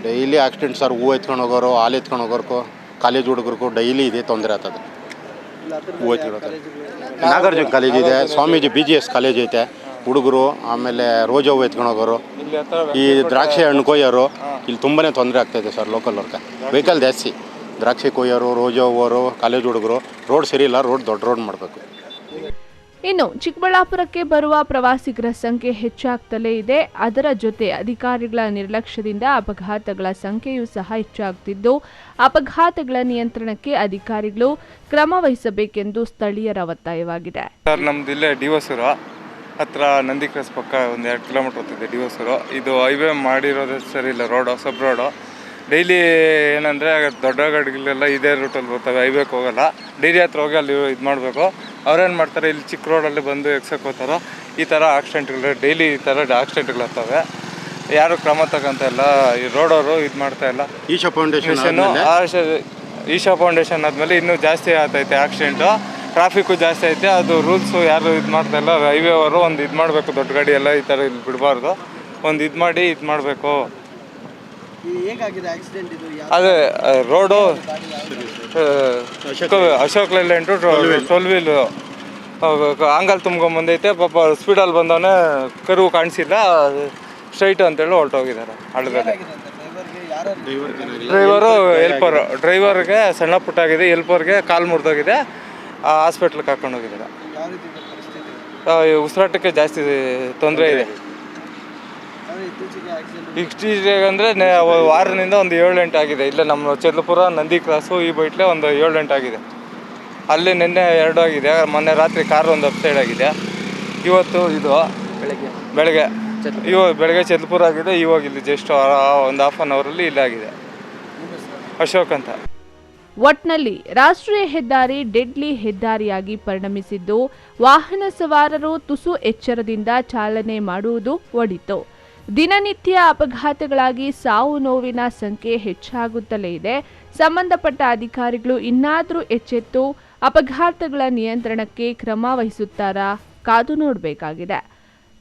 ಡೈಲಿ ಆಕ್ಸಿಡೆಂಟ್ ಸರ್. ಹೂವು ಎತ್ಕೊಂಡು ಹೋಗೋರು, ಹಾಲು ಎತ್ಕೊಂಡು ಹೋಗೋರ್ಕು, ಕಾಲೇಜ್ ಹುಡುಗರಿಗೂ ಡೈಲಿ ಇದೇ ತೊಂದರೆ ಆಗ್ತದೆ. ಹೂವು ಎತ್ಕೊಂಡು ನಾಗಾರ್ಜುನ ಕಾಲೇಜ್ ಇದೆ, ಸ್ವಾಮೀಜಿ BGS ಕಾಲೇಜ್ ಐತೆ ಹುಡುಗರು, ಆಮೇಲೆ ರೋಜಾ ಹೂವು ಎತ್ಕೊಂಡು ಹೋಗೋರು, ಈ ದ್ರಾಕ್ಷಿ ಹಣ್ಣು ಕೊಯ್ಯೋರು, ಇಲ್ಲಿ ತುಂಬಾ ತೊಂದರೆ ಆಗ್ತಾಯಿದೆ ಸರ್. ಲೋಕಲ್ ವರ್ಕ ವೆಹಿಕಲ್ ಜಾಸ್ತಿ, ದ್ರಾಕ್ಷಿ ಕೊಯ್ಯೋರು, ರೋಜಾ ಹೂವರು, ಕಾಲೇಜ್ ಹುಡುಗರು. ರೋಡ್ ಸರಿ ಇಲ್ಲ, ದೊಡ್ಡ ರೋಡ್ ಮಾಡಬೇಕು. ಇನ್ನು ಚಿಕ್ಕಬಳ್ಳಾಪುರಕ್ಕೆ ಬರುವ ಪ್ರವಾಸಿಗರ ಸಂಖ್ಯೆ ಹೆಚ್ಚಾಗ್ತಲೇ ಇದೆ. ಅದರ ಜೊತೆ ಅಧಿಕಾರಿಗಳ ನಿರ್ಲಕ್ಷ್ಯದಿಂದ ಅಪಘಾತಗಳ ಸಂಖ್ಯೆಯೂ ಸಹ ಹೆಚ್ಚಾಗುತ್ತಿದ್ದು, ಅಪಘಾತಗಳ ನಿಯಂತ್ರಣಕ್ಕೆ ಅಧಿಕಾರಿಗಳು ಕ್ರಮ ವಹಿಸಬೇಕೆಂದು ಸ್ಥಳೀಯರ ಒತ್ತಾಯವಾಗಿದೆ. ಸರ್, ನಮ್ದು ಇಲ್ಲೇ ಡಿವಸೂರು ಹತ್ರ ನಂದಿ ಕ್ರಾಸ್ ಪಕ್ಕ ಒಂದು 2 ಕಿಲೋಮೀಟರ್ ಹೋಗ್ತಿದೆ ಡಿವಸೂರು. ಇದು ಹೈವೇ ಮಾಡಿರೋದು ಸರಿ ಇಲ್ಲ, ರೋಡು ಸಬ್ ರೋಡು. ಡೈಲಿ ಏನಂದರೆ ದೊಡ್ಡ ಗಾಡಿಗಳೆಲ್ಲ ಇದೇ ರೂಟಲ್ಲಿ ಬರ್ತವೆ, ಹೈವೇಗೆ ಹೋಗೋಲ್ಲ. ಡೈರಿ ಹತ್ರ ಹೋಗಿ ಅಲ್ಲಿ ಇದು ಮಾಡಬೇಕು. ಅವ್ರೇನು ಮಾಡ್ತಾರೆ, ಇಲ್ಲಿ ಚಿಕ್ಕ ರೋಡಲ್ಲಿ ಬಂದು ಎಕ್ಸಕ್ಕೆ ಹೋಗ್ತಾರೋ. ಈ ಥರ ಆಕ್ಸಿಡೆಂಟ್ಗಳು ಡೈಲಿ ಈ ಥರ ಆಕ್ಸಿಡೆಂಟ್ಗಳಾಗ್ತವೆ. ಯಾರು ಕ್ರಮ ತಗೊಂತ ಇಲ್ಲ, ಈ ರೋಡವರು ಇದು ಮಾಡ್ತಾ ಇಲ್ಲ. ಈಶಾ ಫೌಂಡೇಶನ್ ಆದಮೇಲೆ ಇನ್ನೂ ಜಾಸ್ತಿ ಆಗ್ತೈತೆ ಆಕ್ಸಿಡೆಂಟು, ಟ್ರಾಫಿಕ್ಕು ಜಾಸ್ತಿ ಐತೆ. ಅದು ರೂಲ್ಸು ಯಾರು ಇದು ಮಾಡ್ತಾ ಇಲ್ಲ. ಹೈವೇ ಅವರು ಒಂದು ಇದು ಮಾಡಬೇಕು, ದೊಡ್ಡ ಗಾಡಿ ಎಲ್ಲ ಈ ಥರ ಇಲ್ಲಿ ಬಿಡಬಾರ್ದು, ಒಂದು ಇದು ಮಾಡಿ ಇದು ಮಾಡಬೇಕು. ಅದೇ road Ashok Leyland 12 wheel angle ತುಂಬ್ಕೊಂಬಂದೈತೆ. ಪಾಪ ಸ್ಪೀಡಲ್ಲಿ ಬಂದವನೇ ಕರುವು ಕಾಣಿಸಿಲ್ಲ, ಸ್ಟ್ರೈಟ್ ಅಂತೇಳಿ ಹೊರಟೋಗಿದ್ದಾರೆ ಹಳ್ಳದಲ್ಲಿ. ಡ್ರೈವರ್ಗೆ ಸಣ್ಣ ಪುಟ್ಟಾಗಿದೆ, ಹೆಲ್ಪರ್ಗೆ ಕಾಲು ಮುರಿದೋಗಿದೆ, ಹಾಸ್ಪಿಟ್ಲಿಗೆ ಹಾಕೊಂಡೋಗಿದ್ದಾರೆ. ಉಸಿರಾಟಕ್ಕೆ ಜಾಸ್ತಿ ತೊಂದರೆ ಇದೆ. ಇತ್ತೀಚೆಗೆ ಅಂದರೆ ವಾರದಿಂದ ಒಂದು 7-8 ಆಗಿದೆ. ಇಲ್ಲೇ ನಮ್ಮ ಚದ್ಲಪುರ ನಂದಿ ಕ್ರಾಸು ಈ ಬೈಟ್ಲೆ ಒಂದು 7-8 ಆಗಿದೆ. ಅಲ್ಲಿ ನಿನ್ನೆ 2 ಆಗಿದೆ. ಮೊನ್ನೆ ರಾತ್ರಿ ಕಾರು ಒಂದು ಅಪ್ಸೈಡ್ ಆಗಿದೆ. ಇವತ್ತು ಇದು ಬೆಳಗ್ಗೆ ಚದ್ಲಪುರ ಆಗಿದೆ. ಇವಾಗ ಇಲ್ಲಿ ಜಸ್ಟ್ ಒಂದು ½ ಅನ್ ಅವರಲ್ಲಿ ಇಲ್ಲಾಗಿದೆ. ಅಶೋಕ್ ಅಂತ. ಒಟ್ನಲ್ಲಿ ರಾಷ್ಟ್ರೀಯ ಹೆದ್ದಾರಿ ಡೆಡ್ಲಿ ಹೆದ್ದಾರಿಯಾಗಿ ಪರಿಣಮಿಸಿದ್ದು, ವಾಹನ ಸವಾರರು ತುಸು ಎಚ್ಚರದಿಂದ ಚಾಲನೆ ಮಾಡುವುದು ಒಳಿತು. ದಿನನಿತ್ಯ ಅಪಘಾತಗಳಾಗಿ ಸಾವು ನೋವಿನ ಸಂಖ್ಯೆ ಹೆಚ್ಚಾಗುತ್ತಲೇ ಇದೆ. ಸಂಬಂಧಪಟ್ಟ ಅಧಿಕಾರಿಗಳು ಇನ್ನಾದರೂ ಎಚ್ಚೆತ್ತು ಅಪಘಾತಗಳ ನಿಯಂತ್ರಣಕ್ಕೆ ಕ್ರಮ ವಹಿಸುತ್ತಾರಾ ಕಾದು ನೋಡಬೇಕಾಗಿದೆ.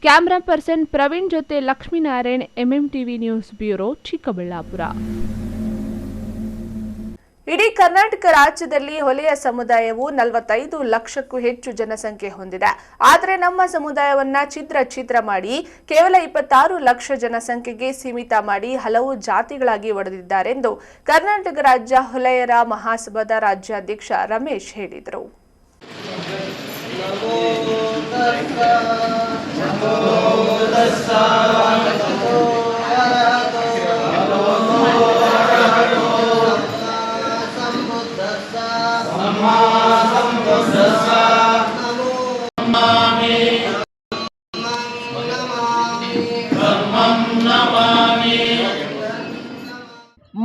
ಕ್ಯಾಮ್ರಾ ಪರ್ಸನ್ ಪ್ರವೀಣ್ ಜೊತೆ Lakshminarayan, MMTV news bureau, Chikkaballapur. ಇಡೀ ಕರ್ನಾಟಕ ರಾಜ್ಯದಲ್ಲಿ ಹೊಲೆಯ ಸಮುದಾಯವು 45 ಲಕ್ಷಕ್ಕೂ ಹೆಚ್ಚು ಜನಸಂಖ್ಯೆ ಹೊಂದಿದೆ. ಆದರೆ ನಮ್ಮ ಸಮುದಾಯವನ್ನ ಛಿದ್ರ ಮಾಡಿ ಕೇವಲ 26 ಲಕ್ಷ ಜನಸಂಖ್ಯೆಗೆ ಸೀಮಿತ ಮಾಡಿ ಹಲವು ಜಾತಿಗಳಾಗಿ ಒಡೆದಿದ್ದಾರೆಂದು ಕರ್ನಾಟಕ ರಾಜ್ಯ ಹೊಲೆಯರ ಮಹಾಸಭಾದ ರಾಜ್ಯಾಧ್ಯಕ್ಷ ರಮೇಶ್ ಹೇಳಿದರು.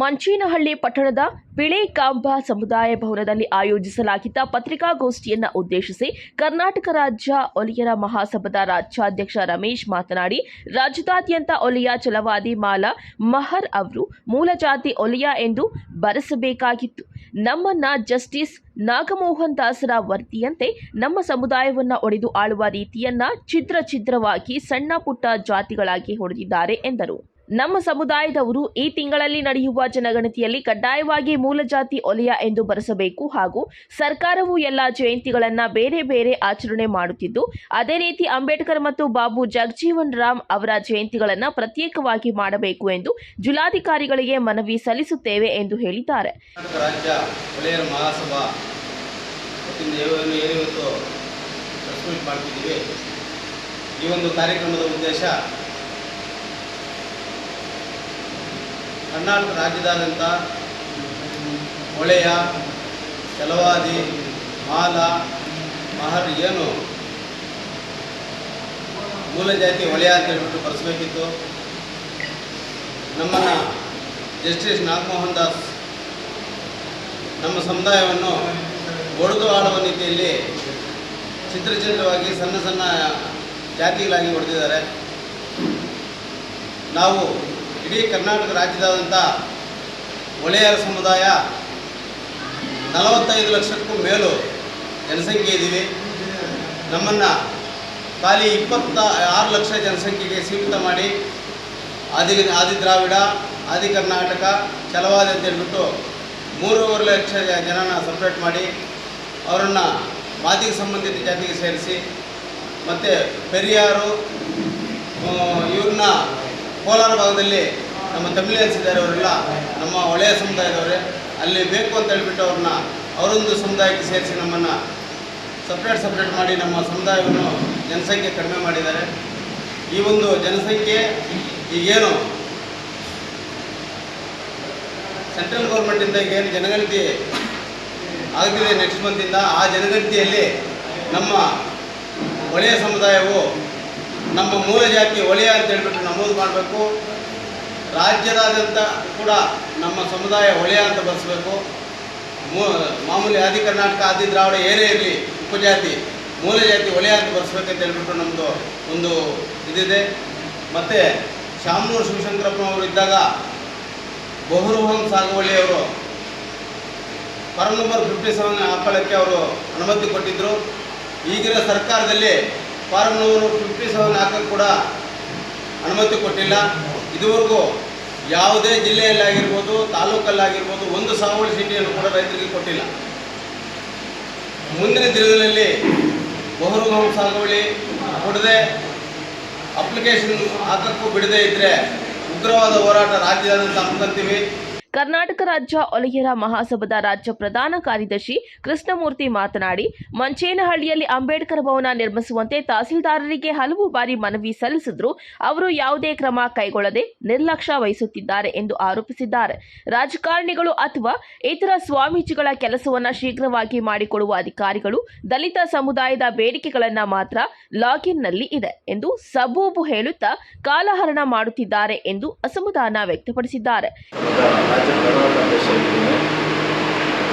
ಮಂಚೇನಹಳ್ಳಿ ಪಟ್ಟಣದ ಪಿಳೇಕಾಂಬ ಸಮುದಾಯ ಭವನದಲ್ಲಿ ಆಯೋಜಿಸಲಾಗಿದ್ದ ಪತ್ರಿಕಾಗೋಷ್ಠಿಯನ್ನು ಉದ್ದೇಶಿಸಿ ಕರ್ನಾಟಕ ರಾಜ್ಯ ಒಲಿಯರ ಮಹಾಸಭಾದ ರಾಜ್ಯಾಧ್ಯಕ್ಷ ರಮೇಶ್ ಮಾತನಾಡಿ, ರಾಜ್ಯದಾದ್ಯಂತ ಒಲಿಯ ಛಲವಾದಿ ಮಾಲಾ ಮಹರ್ ಅವರು ಮೂಲ ಜಾತಿ ಒಲಿಯ ಎಂದು ಬರೆಸಬೇಕಾಗಿತ್ತು. ನಮ್ಮನ್ನ ಜಸ್ಟಿಸ್ ನಾಗಮೋಹನ್ ದಾಸರ ವರದಿಯಂತೆ ನಮ್ಮ ಸಮುದಾಯವನ್ನ ಒಡೆದು ಆಳುವ ರೀತಿಯನ್ನ ಛಿದ್ರವಾಗಿ ಸಣ್ಣ ಪುಟ್ಟ ಜಾತಿಗಳಾಗಿ ಹೊಡೆದಿದ್ದಾರೆ ಎಂದರು. ನಮ್ಮ ಸಮುದಾಯದವರು ಈ ತಿಂಗಳಲ್ಲಿ ನಡೆಯುವ ಜನಗಣತಿಯಲ್ಲಿ ಕಡ್ಡಾಯವಾಗಿ ಮೂಲ ಜಾತಿ ಒಲಿಯ ಎಂದು ಬರೆಸಬೇಕು ಹಾಗೂ ಸರ್ಕಾರವು ಎಲ್ಲ ಜಯಂತಿಗಳನ್ನು ಬೇರೆ ಬೇರೆ ಆಚರಣೆ ಮಾಡುತ್ತಿದ್ದು, ಅದೇ ರೀತಿ ಅಂಬೇಡ್ಕರ್ ಮತ್ತು ಬಾಬು ಜಗಜೀವನ್ ರಾಮ್ ಅವರ ಜಯಂತಿಗಳನ್ನು ಪ್ರತ್ಯೇಕವಾಗಿ ಮಾಡಬೇಕು ಎಂದು ಜಿಲ್ಲಾಧಿಕಾರಿಗಳಿಗೆ ಮನವಿ ಸಲ್ಲಿಸುತ್ತೇವೆ ಎಂದು ಹೇಳಿದ್ದಾರೆ. ರಾಜ್ಯ ಒಲೆಯರ ಮಹಾಸಭಾ ಮಾಡ್ತಿದ್ದೀವಿ. ಈ ಒಂದು ಕಾರ್ಯಕ್ರಮದ ಉದ್ದೇಶ ಕರ್ನಾಟಕ ರಾಜ್ಯದಾದ್ಯಂತ ಒಳೆಯ ಛಲವಾದಿ ಮಾಲಾ ಮಹರ್ ಏನು ಮೂಲ ಜಾತಿ ಒಳೆಯ ಅಂತ ಹೇಳ್ಬಿಟ್ಟು ಬರೆಸಬೇಕಿತ್ತು. ನಮ್ಮನ್ನು ಜಸ್ಟಿಸ್ ನಾಗಮೋಹನ್ ದಾಸ್ ನಮ್ಮ ಸಮುದಾಯವನ್ನು ಒಡೆದು ಆಳುವ ನೀತಿಯಲ್ಲಿ ಚಿತ್ರವಾಗಿ ಸಣ್ಣ ಜಾತಿಗಳಾಗಿ ಹೊಡೆದಿದ್ದಾರೆ. ನಾವು ಇಡೀ ಕರ್ನಾಟಕ ರಾಜ್ಯದಾದ್ಯಂತ ಒಲೆಯರ ಸಮುದಾಯ 45 ಲಕ್ಷಕ್ಕೂ ಮೇಲೂ ಜನಸಂಖ್ಯೆ ಇದ್ದೀವಿ. ನಮ್ಮನ್ನು ಖಾಲಿ 26 ಲಕ್ಷ ಜನಸಂಖ್ಯೆಗೆ ಸೀಮಿತ ಮಾಡಿ ಆದಿ ದ್ರಾವಿಡ, ಆದಿ ಕರ್ನಾಟಕ, ಛಲವಾದಿ ಅಂತ ಹೇಳ್ಬಿಟ್ಟು 3.5 ಲಕ್ಷ ಜನನ ಸಪ್ರೇಟ್ ಮಾಡಿ ಅವರನ್ನು ಮಾದಿಗೆ ಸಂಬಂಧಿತ ಜಾತಿಗೆ ಸೇರಿಸಿ, ಮತ್ತು ಪೆರಿಯಾರು ಇವ್ರನ್ನ ಕೋಲಾರ ಭಾಗದಲ್ಲಿ ನಮ್ಮ ತಮಿಳಿಯನ್ಸ್ ಇದ್ದಾರೆ, ಅವರೆಲ್ಲ ನಮ್ಮ ಒಳೆಯ ಸಮುದಾಯದವರೇ. ಅಲ್ಲಿ ಬೇಕು ಅಂತ ಹೇಳ್ಬಿಟ್ಟು ಅವ್ರನ್ನ ಅವರೊಂದು ಸಮುದಾಯಕ್ಕೆ ಸೇರಿಸಿ ನಮ್ಮನ್ನು ಸಪ್ರೇಟ್ ಮಾಡಿ ನಮ್ಮ ಸಮುದಾಯವನ್ನು ಜನಸಂಖ್ಯೆ ಕಡಿಮೆ ಮಾಡಿದ್ದಾರೆ. ಈ ಒಂದು ಜನಸಂಖ್ಯೆ ಈಗೇನು ಸೆಂಟ್ರಲ್ ಗೌರ್ಮೆಂಟಿಂದ ಈಗೇನು ಜನಗಣತಿ ಆಗ್ತಿದೆ ನೆಕ್ಸ್ಟ್ ಮಂತಿಂದ, ಆ ಜನಗಣತಿಯಲ್ಲಿ ನಮ್ಮ ಒಳೆಯ ಸಮುದಾಯವು ನಮ್ಮ ಮೂಲ ಜಾತಿ ಒಳೆಯ ಅಂತ ಹೇಳ್ಬಿಟ್ಟು ನಮೂದು ಮಾಡಬೇಕು. ರಾಜ್ಯದಾದ್ಯಂತ ಕೂಡ ನಮ್ಮ ಸಮುದಾಯ ಒಳೆಯ ಅಂತ ಬರೆಸಬೇಕು. ಮಾಮೂಲಿ ಆದಿ ಕರ್ನಾಟಕ, ಆದಿ ದ್ರಾವಿಡ ಏನೇ ಇರಲಿ ಉಪಜಾತಿ, ಮೂಲ ಜಾತಿ ಒಳೆಯ ಅಂತ ಬರೆಸ್ಬೇಕಂತ ಹೇಳ್ಬಿಟ್ಟು ನಮ್ಮದು ಒಂದು ಇದಿದೆ. ಮತ್ತು ಶಾಮನೂರು ಶಿವಶಂಕರಪ್ಪನವರು ಇದ್ದಾಗ ಬಹುರುಹಂ ಸಾಗುವಳಿಯವರು ಫಾರಂ ನಂಬರ್ 57 ಹಾಕೊಳ್ಳೋಕ್ಕೆ ಅವರು ಅನುಮತಿ ಕೊಟ್ಟಿದ್ದರು. ಈಗಿನ ಸರ್ಕಾರದಲ್ಲಿ ಫಾರಂ ನಂಬರ್ 57 ಹಾಕೋಕ್ಕೆ ಕೂಡ ಅನುಮತಿ ಕೊಟ್ಟಿಲ್ಲ. ಇದುವರೆಗೂ ಯಾವುದೇ ಜಿಲ್ಲೆಯಲ್ಲಾಗಿರ್ಬೋದು, ತಾಲೂಕಲ್ಲಾಗಿರ್ಬೋದು, ಒಂದು ಸಾಗುವಳಿ ಚೀಟಿಯನ್ನು ಕೂಡ ರೈತರಿಗೆ ಕೊಟ್ಟಿಲ್ಲ. ಮುಂದಿನ ದಿನಗಳಲ್ಲಿ ಬಹುರುಹಂ ಸಾಗುವಳಿ ಕೊಡದೆ ಅಪ್ಲಿಕೇಶನ್ ಹಾಕಕ್ಕೂ ಬಿಡದೇ ಇದ್ದರೆ ಉಗ್ರವಾದ ಹೋರಾಟ ರಾಜ್ಯದಾದ್ಯಂತ ಹಮ್ಮಿಕೊಂತೀವಿ. ಕರ್ನಾಟಕ ರಾಜ್ಯ ಒಲೆಯರ ಮಹಾಸಭಾದ ರಾಜ್ಯ ಪ್ರಧಾನ ಕಾರ್ಯದರ್ಶಿ ಕೃಷ್ಣಮೂರ್ತಿ ಮಾತನಾಡಿ, ಮಂಚೇನಹಳ್ಳಿಯಲ್ಲಿ ಅಂಬೇಡ್ಕರ್ ಭವನ ನಿರ್ಮಿಸುವಂತೆ ತಹಸೀಲ್ದಾರರಿಗೆ ಹಲವು ಬಾರಿ ಮನವಿ ಸಲ್ಲಿಸಿದ್ರು ಅವರು ಯಾವುದೇ ಕ್ರಮ ಕೈಗೊಳ್ಳದೆ ನಿರ್ಲಕ್ಷ್ಯ ವಹಿಸುತ್ತಿದ್ದಾರೆ ಎಂದು ಆರೋಪಿಸಿದ್ದಾರೆ. ರಾಜಕಾರಣಿಗಳು ಅಥವಾ ಇತರ ಸ್ವಾಮೀಜಿಗಳ ಕೆಲಸವನ್ನು ಶೀಘ್ರವಾಗಿ ಮಾಡಿಕೊಡುವ ಅಧಿಕಾರಿಗಳು ದಲಿತ ಸಮುದಾಯದ ಬೇಡಿಕೆಗಳನ್ನು ಮಾತ್ರ ಲಾಗಿನ್ನಲ್ಲಿ ಇದೆ ಎಂದು ಸಬೂಬು ಹೇಳುತ್ತಾ ಕಾಲಹರಣ ಮಾಡುತ್ತಿದ್ದಾರೆ ಎಂದು ಅಸಮಾಧಾನ ವ್ಯಕ್ತಪಡಿಸಿದ್ದಾರೆ.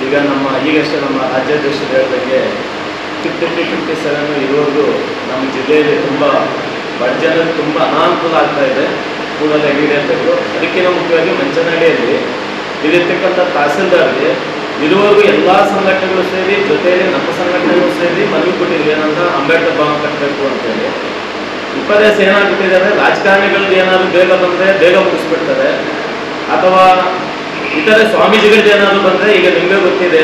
ಈಗ ಈಗಷ್ಟೇ ನಮ್ಮ ರಾಜ್ಯಾಧ್ಯಕ್ಷರು ಹೇಳಿದಂಗೆ 50-57 ಇರುವುದು ನಮ್ಮ ಜಿಲ್ಲೆಯಲ್ಲಿ ತುಂಬ ಬಡ ಜನರಿಗೆ ತುಂಬ ಅನಾನುಕೂಲ ಆಗ್ತಾ ಇದೆ. ಕೂಡಲೇ ಈಡೇರಬೇಕು. ಅದಕ್ಕಿಂತ ಮುಖ್ಯವಾಗಿ ಮಂಚನಹಳ್ಳಿಯಲ್ಲಿ ಇಲ್ಲಿರ್ತಕ್ಕಂಥ ತಹಸೀಲ್ದಾರ್ಗೆ ಇದುವರೆಗೂ ಎಲ್ಲ ಸಂಘಟನೆಗಳು ಸೇರಿ ಜೊತೆಯಲ್ಲಿ ನಮ್ಮ ಸಂಘಟನೆಗಳು ಸೇರಿ ಮನವಿ ಕೊಟ್ಟಿದ್ವಿ ಏನಂತ ಅಂಬೇಡ್ಕರ್ ಭವನ ಕಟ್ಟಬೇಕು ಅಂತೇಳಿ. ಉಪದೇಶ ಏನಾಗ್ಬಿಟ್ಟಿದ್ದಾರೆ, ರಾಜಕಾರಣಿಗಳದ್ದು ಏನಾದರೂ ಬೇಗ ಬಂದರೆ ಬೇಗ ಮುಗಿಸ್ಬಿಡ್ತಾರೆ, ಅಥವಾ ಇತರೆ ಸ್ವಾಮೀಜಿಗಳದ್ದು ಏನಾದರೂ ಬಂದರೆ ಈಗ ನಿಮಗೆ ಗೊತ್ತಿದೆ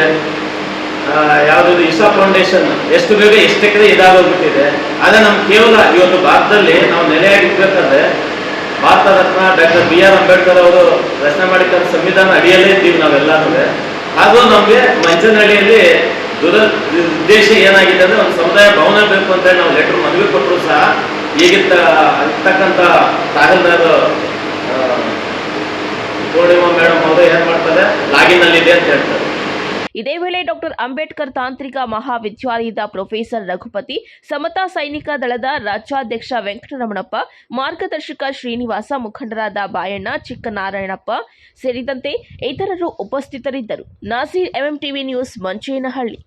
ಯಾವುದಾದ್ರು ಇಶಾ ಫೌಂಡೇಶನ್ ಎಷ್ಟು ಬೇಗ ಎಷ್ಟೆಕರೆ ಇದಾಗೋಗ್ಬಿಟ್ಟಿದೆ. ಆದರೆ ನಮ್ಗೆ ಕೇವಲ ಇವತ್ತು ಭಾರತದಲ್ಲಿ ನಾವು ನೆಲೆಯಾಗಿರ್ಬೇಕಾದ್ರೆ ಭಾರತ ರತ್ನ ಡಾಕ್ಟರ್ BR ಅಂಬೇಡ್ಕರ್ ಅವರು ರಚನೆ ಮಾಡಿದ ಸಂವಿಧಾನ ಅಡಿಯಲ್ಲೇ ಇದ್ದೀವಿ ನಾವೆಲ್ಲರೂ. ಹಾಗೂ ನಮಗೆ ಮಂಚನಹಳ್ಳಿಯಲ್ಲಿ ದುರುದ್ದೇಶ ಏನಾಗಿದೆ ಅಂದರೆ ಒಂದು ಸಮುದಾಯ ಭವನ ಬೇಕು ಅಂತ ನಾವು ಲೆಟರ್ ಮನವಿ ಕೊಟ್ಟರು ಸಹ ಈಗಿರ್ತಕ್ಕಂಥ ತಹಸೀಲ್ದಾರ್ ಪೂರ್ಣಿಮಾ ಮೇಡಮ್ ಅವರು ಏನ್ ಮಾಡ್ತಾರೆ, ಲಾಗಿನ್ ಅಲ್ಲಿ ಇದೆ ಅಂತ ಹೇಳ್ತಾರೆ. ಇದೇ ವೇಳೆ ಡಾಕ್ಟರ್ ಅಂಬೇಡ್ಕರ್ ತಾಂತ್ರಿಕ ಮಹಾವಿದ್ಯಾಲಯದ ಪ್ರೊಫೆಸರ್ ರಘುಪತಿ, ಸಮತಾ ಸೈನಿಕ ದಳದ ರಾಜ್ಯಾಧ್ಯಕ್ಷ ವೆಂಕಟರಮಣಪ್ಪ, ಮಾರ್ಗದರ್ಶಕ ಶ್ರೀನಿವಾಸ, ಮುಖಂಡರಾದ ಬಾಯಣ್ಣ, ಚಿಕ್ಕನಾರಾಯಣಪ್ಪ ಸೇರಿದಂತೆ ಇತರರು ಉಪಸ್ಥಿತರಿದ್ದರು. Nasir, MMTV news, Manchenahalli.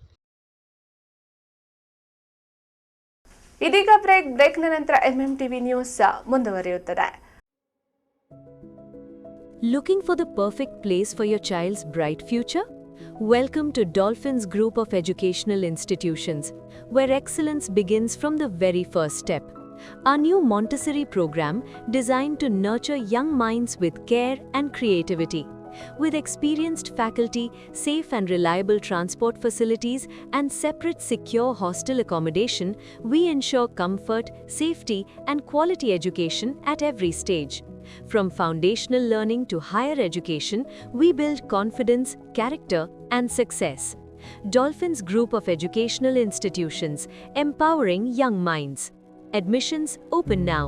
ಇದೀಗ ಬ್ರೇಕ್ನ ನಂತರ MMTV ನ್ಯೂಸ್ ಮುಂದುವರಿಯುತ್ತದೆ. Looking for the perfect place for your child's bright future? Welcome to Dolphins Group of Educational Institutions, where excellence begins from the very first step. Our new Montessori program designed to nurture young minds with care and creativity. With experienced faculty, safe and reliable transport facilities, and separate secure hostel accommodation, we ensure comfort, safety, and quality education at every stage. From foundational learning to higher education, we build confidence, character, and success. Dolphins Group of Educational Institutions, empowering young minds. Admissions open now.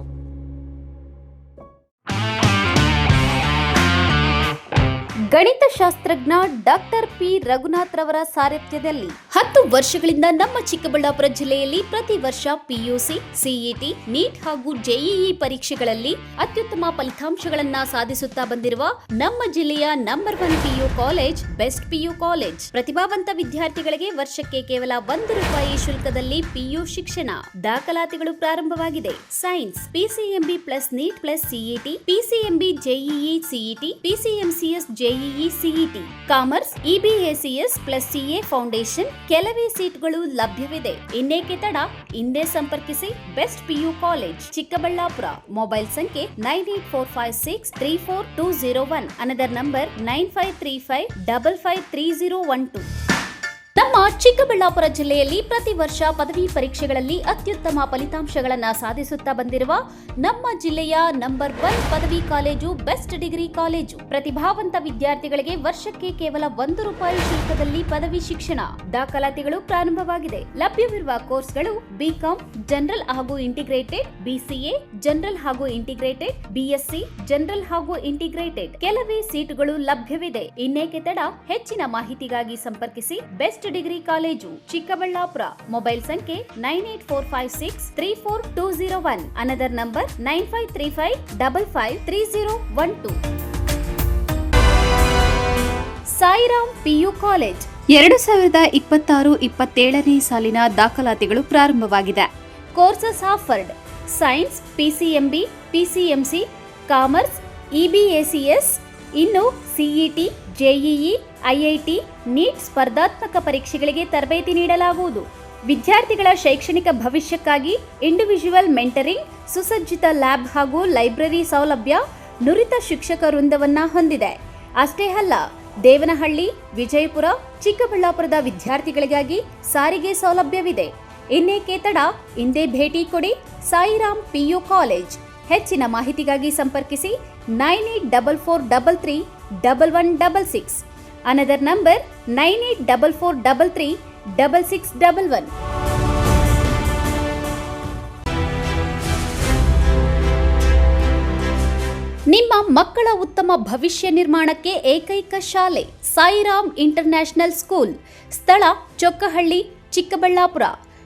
ಗಣಿತಶಾಸ್ತ್ರಜ್ಞ doctor P. Raghunath ರವರ ಸಾರಥ್ಯದಲ್ಲಿ 10 ವರ್ಷಗಳಿಂದ ನಮ್ಮ ಚಿಕ್ಕಬಳ್ಳಾಪುರ ಜಿಲ್ಲೆಯಲ್ಲಿ ಪ್ರತಿ ವರ್ಷ PUC, CET, NEET ಹಾಗೂ JEE ಪರೀಕ್ಷೆಗಳಲ್ಲಿ ಅತ್ಯುತ್ತಮ ಫಲಿತಾಂಶಗಳನ್ನ ಸಾಧಿಸುತ್ತಾ ಬಂದಿರುವ ನಮ್ಮ ಜಿಲ್ಲೆಯ number 1 PU college best PU college. ಪ್ರತಿಭಾವಂತ ವಿದ್ಯಾರ್ಥಿಗಳಿಗೆ ವರ್ಷಕ್ಕೆ ಕೇವಲ ₹1 ಶುಲ್ಕದಲ್ಲಿ ಪಿಯು ಶಿಕ್ಷಣ. ದಾಖಲಾತಿಗಳು ಪ್ರಾರಂಭವಾಗಿದೆ. Science PCMB plus NEET plus CET, PCMB JEE CET, PCMCS JEE CET, commerce EBACS plus CA foundation. ಕೆಲವೇ ಸೀಟ್ಗಳು ಲಭ್ಯವಿದೆ. ಇನ್ನೇಕೆ ತಡ, ಹಿಂದೆ ಸಂಪರ್ಕಿಸಿ best PU college Chikkaballapur. Mobile ಸಂಖ್ಯೆ 9845634201. Another number 9535553012. ನಮ್ಮ ಚಿಕ್ಕಬಳ್ಳಾಪುರ ಜಿಲ್ಲೆಯಲ್ಲಿ ಪ್ರತಿ ವರ್ಷ ಪದವಿ ಪರೀಕ್ಷೆಗಳಲ್ಲಿ ಅತ್ಯುತ್ತಮ ಫಲಿತಾಂಶಗಳನ್ನು ಸಾಧಿಸುತ್ತಾ ಬಂದಿರುವ ನಮ್ಮ ಜಿಲ್ಲೆಯ ನಂಬರ್ 1 ಪದವಿ ಕಾಲೇಜು ಬೆಸ್ಟ್ ಡಿಗ್ರಿ ಕಾಲೇಜು. ಪ್ರತಿಭಾವಂತ ವಿದ್ಯಾರ್ಥಿಗಳಿಗೆ ವರ್ಷಕ್ಕೆ ಕೇವಲ ₹1 ಶುಲ್ಕದಲ್ಲಿ ಪದವಿ ಶಿಕ್ಷಣ. ದಾಖಲಾತಿಗಳು ಪ್ರಾರಂಭವಾಗಿದೆ. ಲಭ್ಯವಿರುವ ಕೋರ್ಸ್ಗಳು ಬಿಕಾಂ ಜನರಲ್ ಹಾಗೂ ಇಂಟಿಗ್ರೇಟೆಡ್, ಬಿಸಿಎ ಜನರಲ್ ಹಾಗೂ ಇಂಟಿಗ್ರೇಟೆಡ್, ಬಿಎಸ್ಸಿ ಜನರಲ್ ಹಾಗೂ ಇಂಟಿಗ್ರೇಟೆಡ್. ಕೆಲವೇ ಸೀಟುಗಳು ಲಭ್ಯವಿದೆ. ಇನ್ನೇಕೆ ತಡ, ಹೆಚ್ಚಿನ ಮಾಹಿತಿಗಾಗಿ ಸಂಪರ್ಕಿಸಿ best degree college Chikkaballapur. Mobile ಸಂಖ್ಯೆ 9845634201. Another number 9535553012. Sairam PU college 2026-27ನೇ ಸಾಲಿನ ದಾಖಲಾತಿಗಳು ಪ್ರಾರಂಭವಾಗಿದೆ. Courses offered: science, PCMB, PCMC, commerce, EBACS. ಇನ್ನು ಸಿಇಟಿ, ಜೆಇಇ, ಐಐಟಿ, ನೀಟ್ ಸ್ಪರ್ಧಾತ್ಮಕ ಪರೀಕ್ಷೆಗಳಿಗೆ ತರಬೇತಿ ನೀಡಲಾಗುವುದು. ವಿದ್ಯಾರ್ಥಿಗಳ ಶೈಕ್ಷಣಿಕ ಭವಿಷ್ಯಕ್ಕಾಗಿ ಇಂಡಿವಿಜುವಲ್ ಮೆಂಟರಿಂಗ್, ಸುಸಜ್ಜಿತ ಲ್ಯಾಬ್ ಹಾಗೂ ಲೈಬ್ರರಿ ಸೌಲಭ್ಯ, ನುರಿತ ಶಿಕ್ಷಕ ವೃಂದವನ್ನ ಹೊಂದಿದೆ. ಅಷ್ಟೇ ಅಲ್ಲ, ದೇವನಹಳ್ಳಿ, ವಿಜಯಪುರ, ಚಿಕ್ಕಬಳ್ಳಾಪುರದ ವಿದ್ಯಾರ್ಥಿಗಳಿಗಾಗಿ ಸಾರಿಗೆ ಸೌಲಭ್ಯವಿದೆ. ಇನ್ನೇಕೆ ತಡ, ಹಿಂದೆ ಭೇಟಿ ಕೊಡಿ ಸಾಯಿರಾಮ್ ಪಿಯು ಕಾಲೇಜ್. ಹೆಚ್ಚಿನ ಮಾಹಿತಿಗಾಗಿ ಸಂಪರ್ಕಿಸಿ 9844331166. Another number 9844336611. ನಿಮ್ಮ ಮಕ್ಕಳ ಉತ್ತಮ ಭವಿಷ್ಯ ನಿರ್ಮಾಣಕ್ಕೆ ಏಕೈಕ ಶಾಲೆ ಸಾಯಿರಾಮ್ ಇಂಟರ್ನ್ಯಾಷನಲ್ ಸ್ಕೂಲ್. ಸ್ಥಳ Chokkahalli, Chikkaballapur.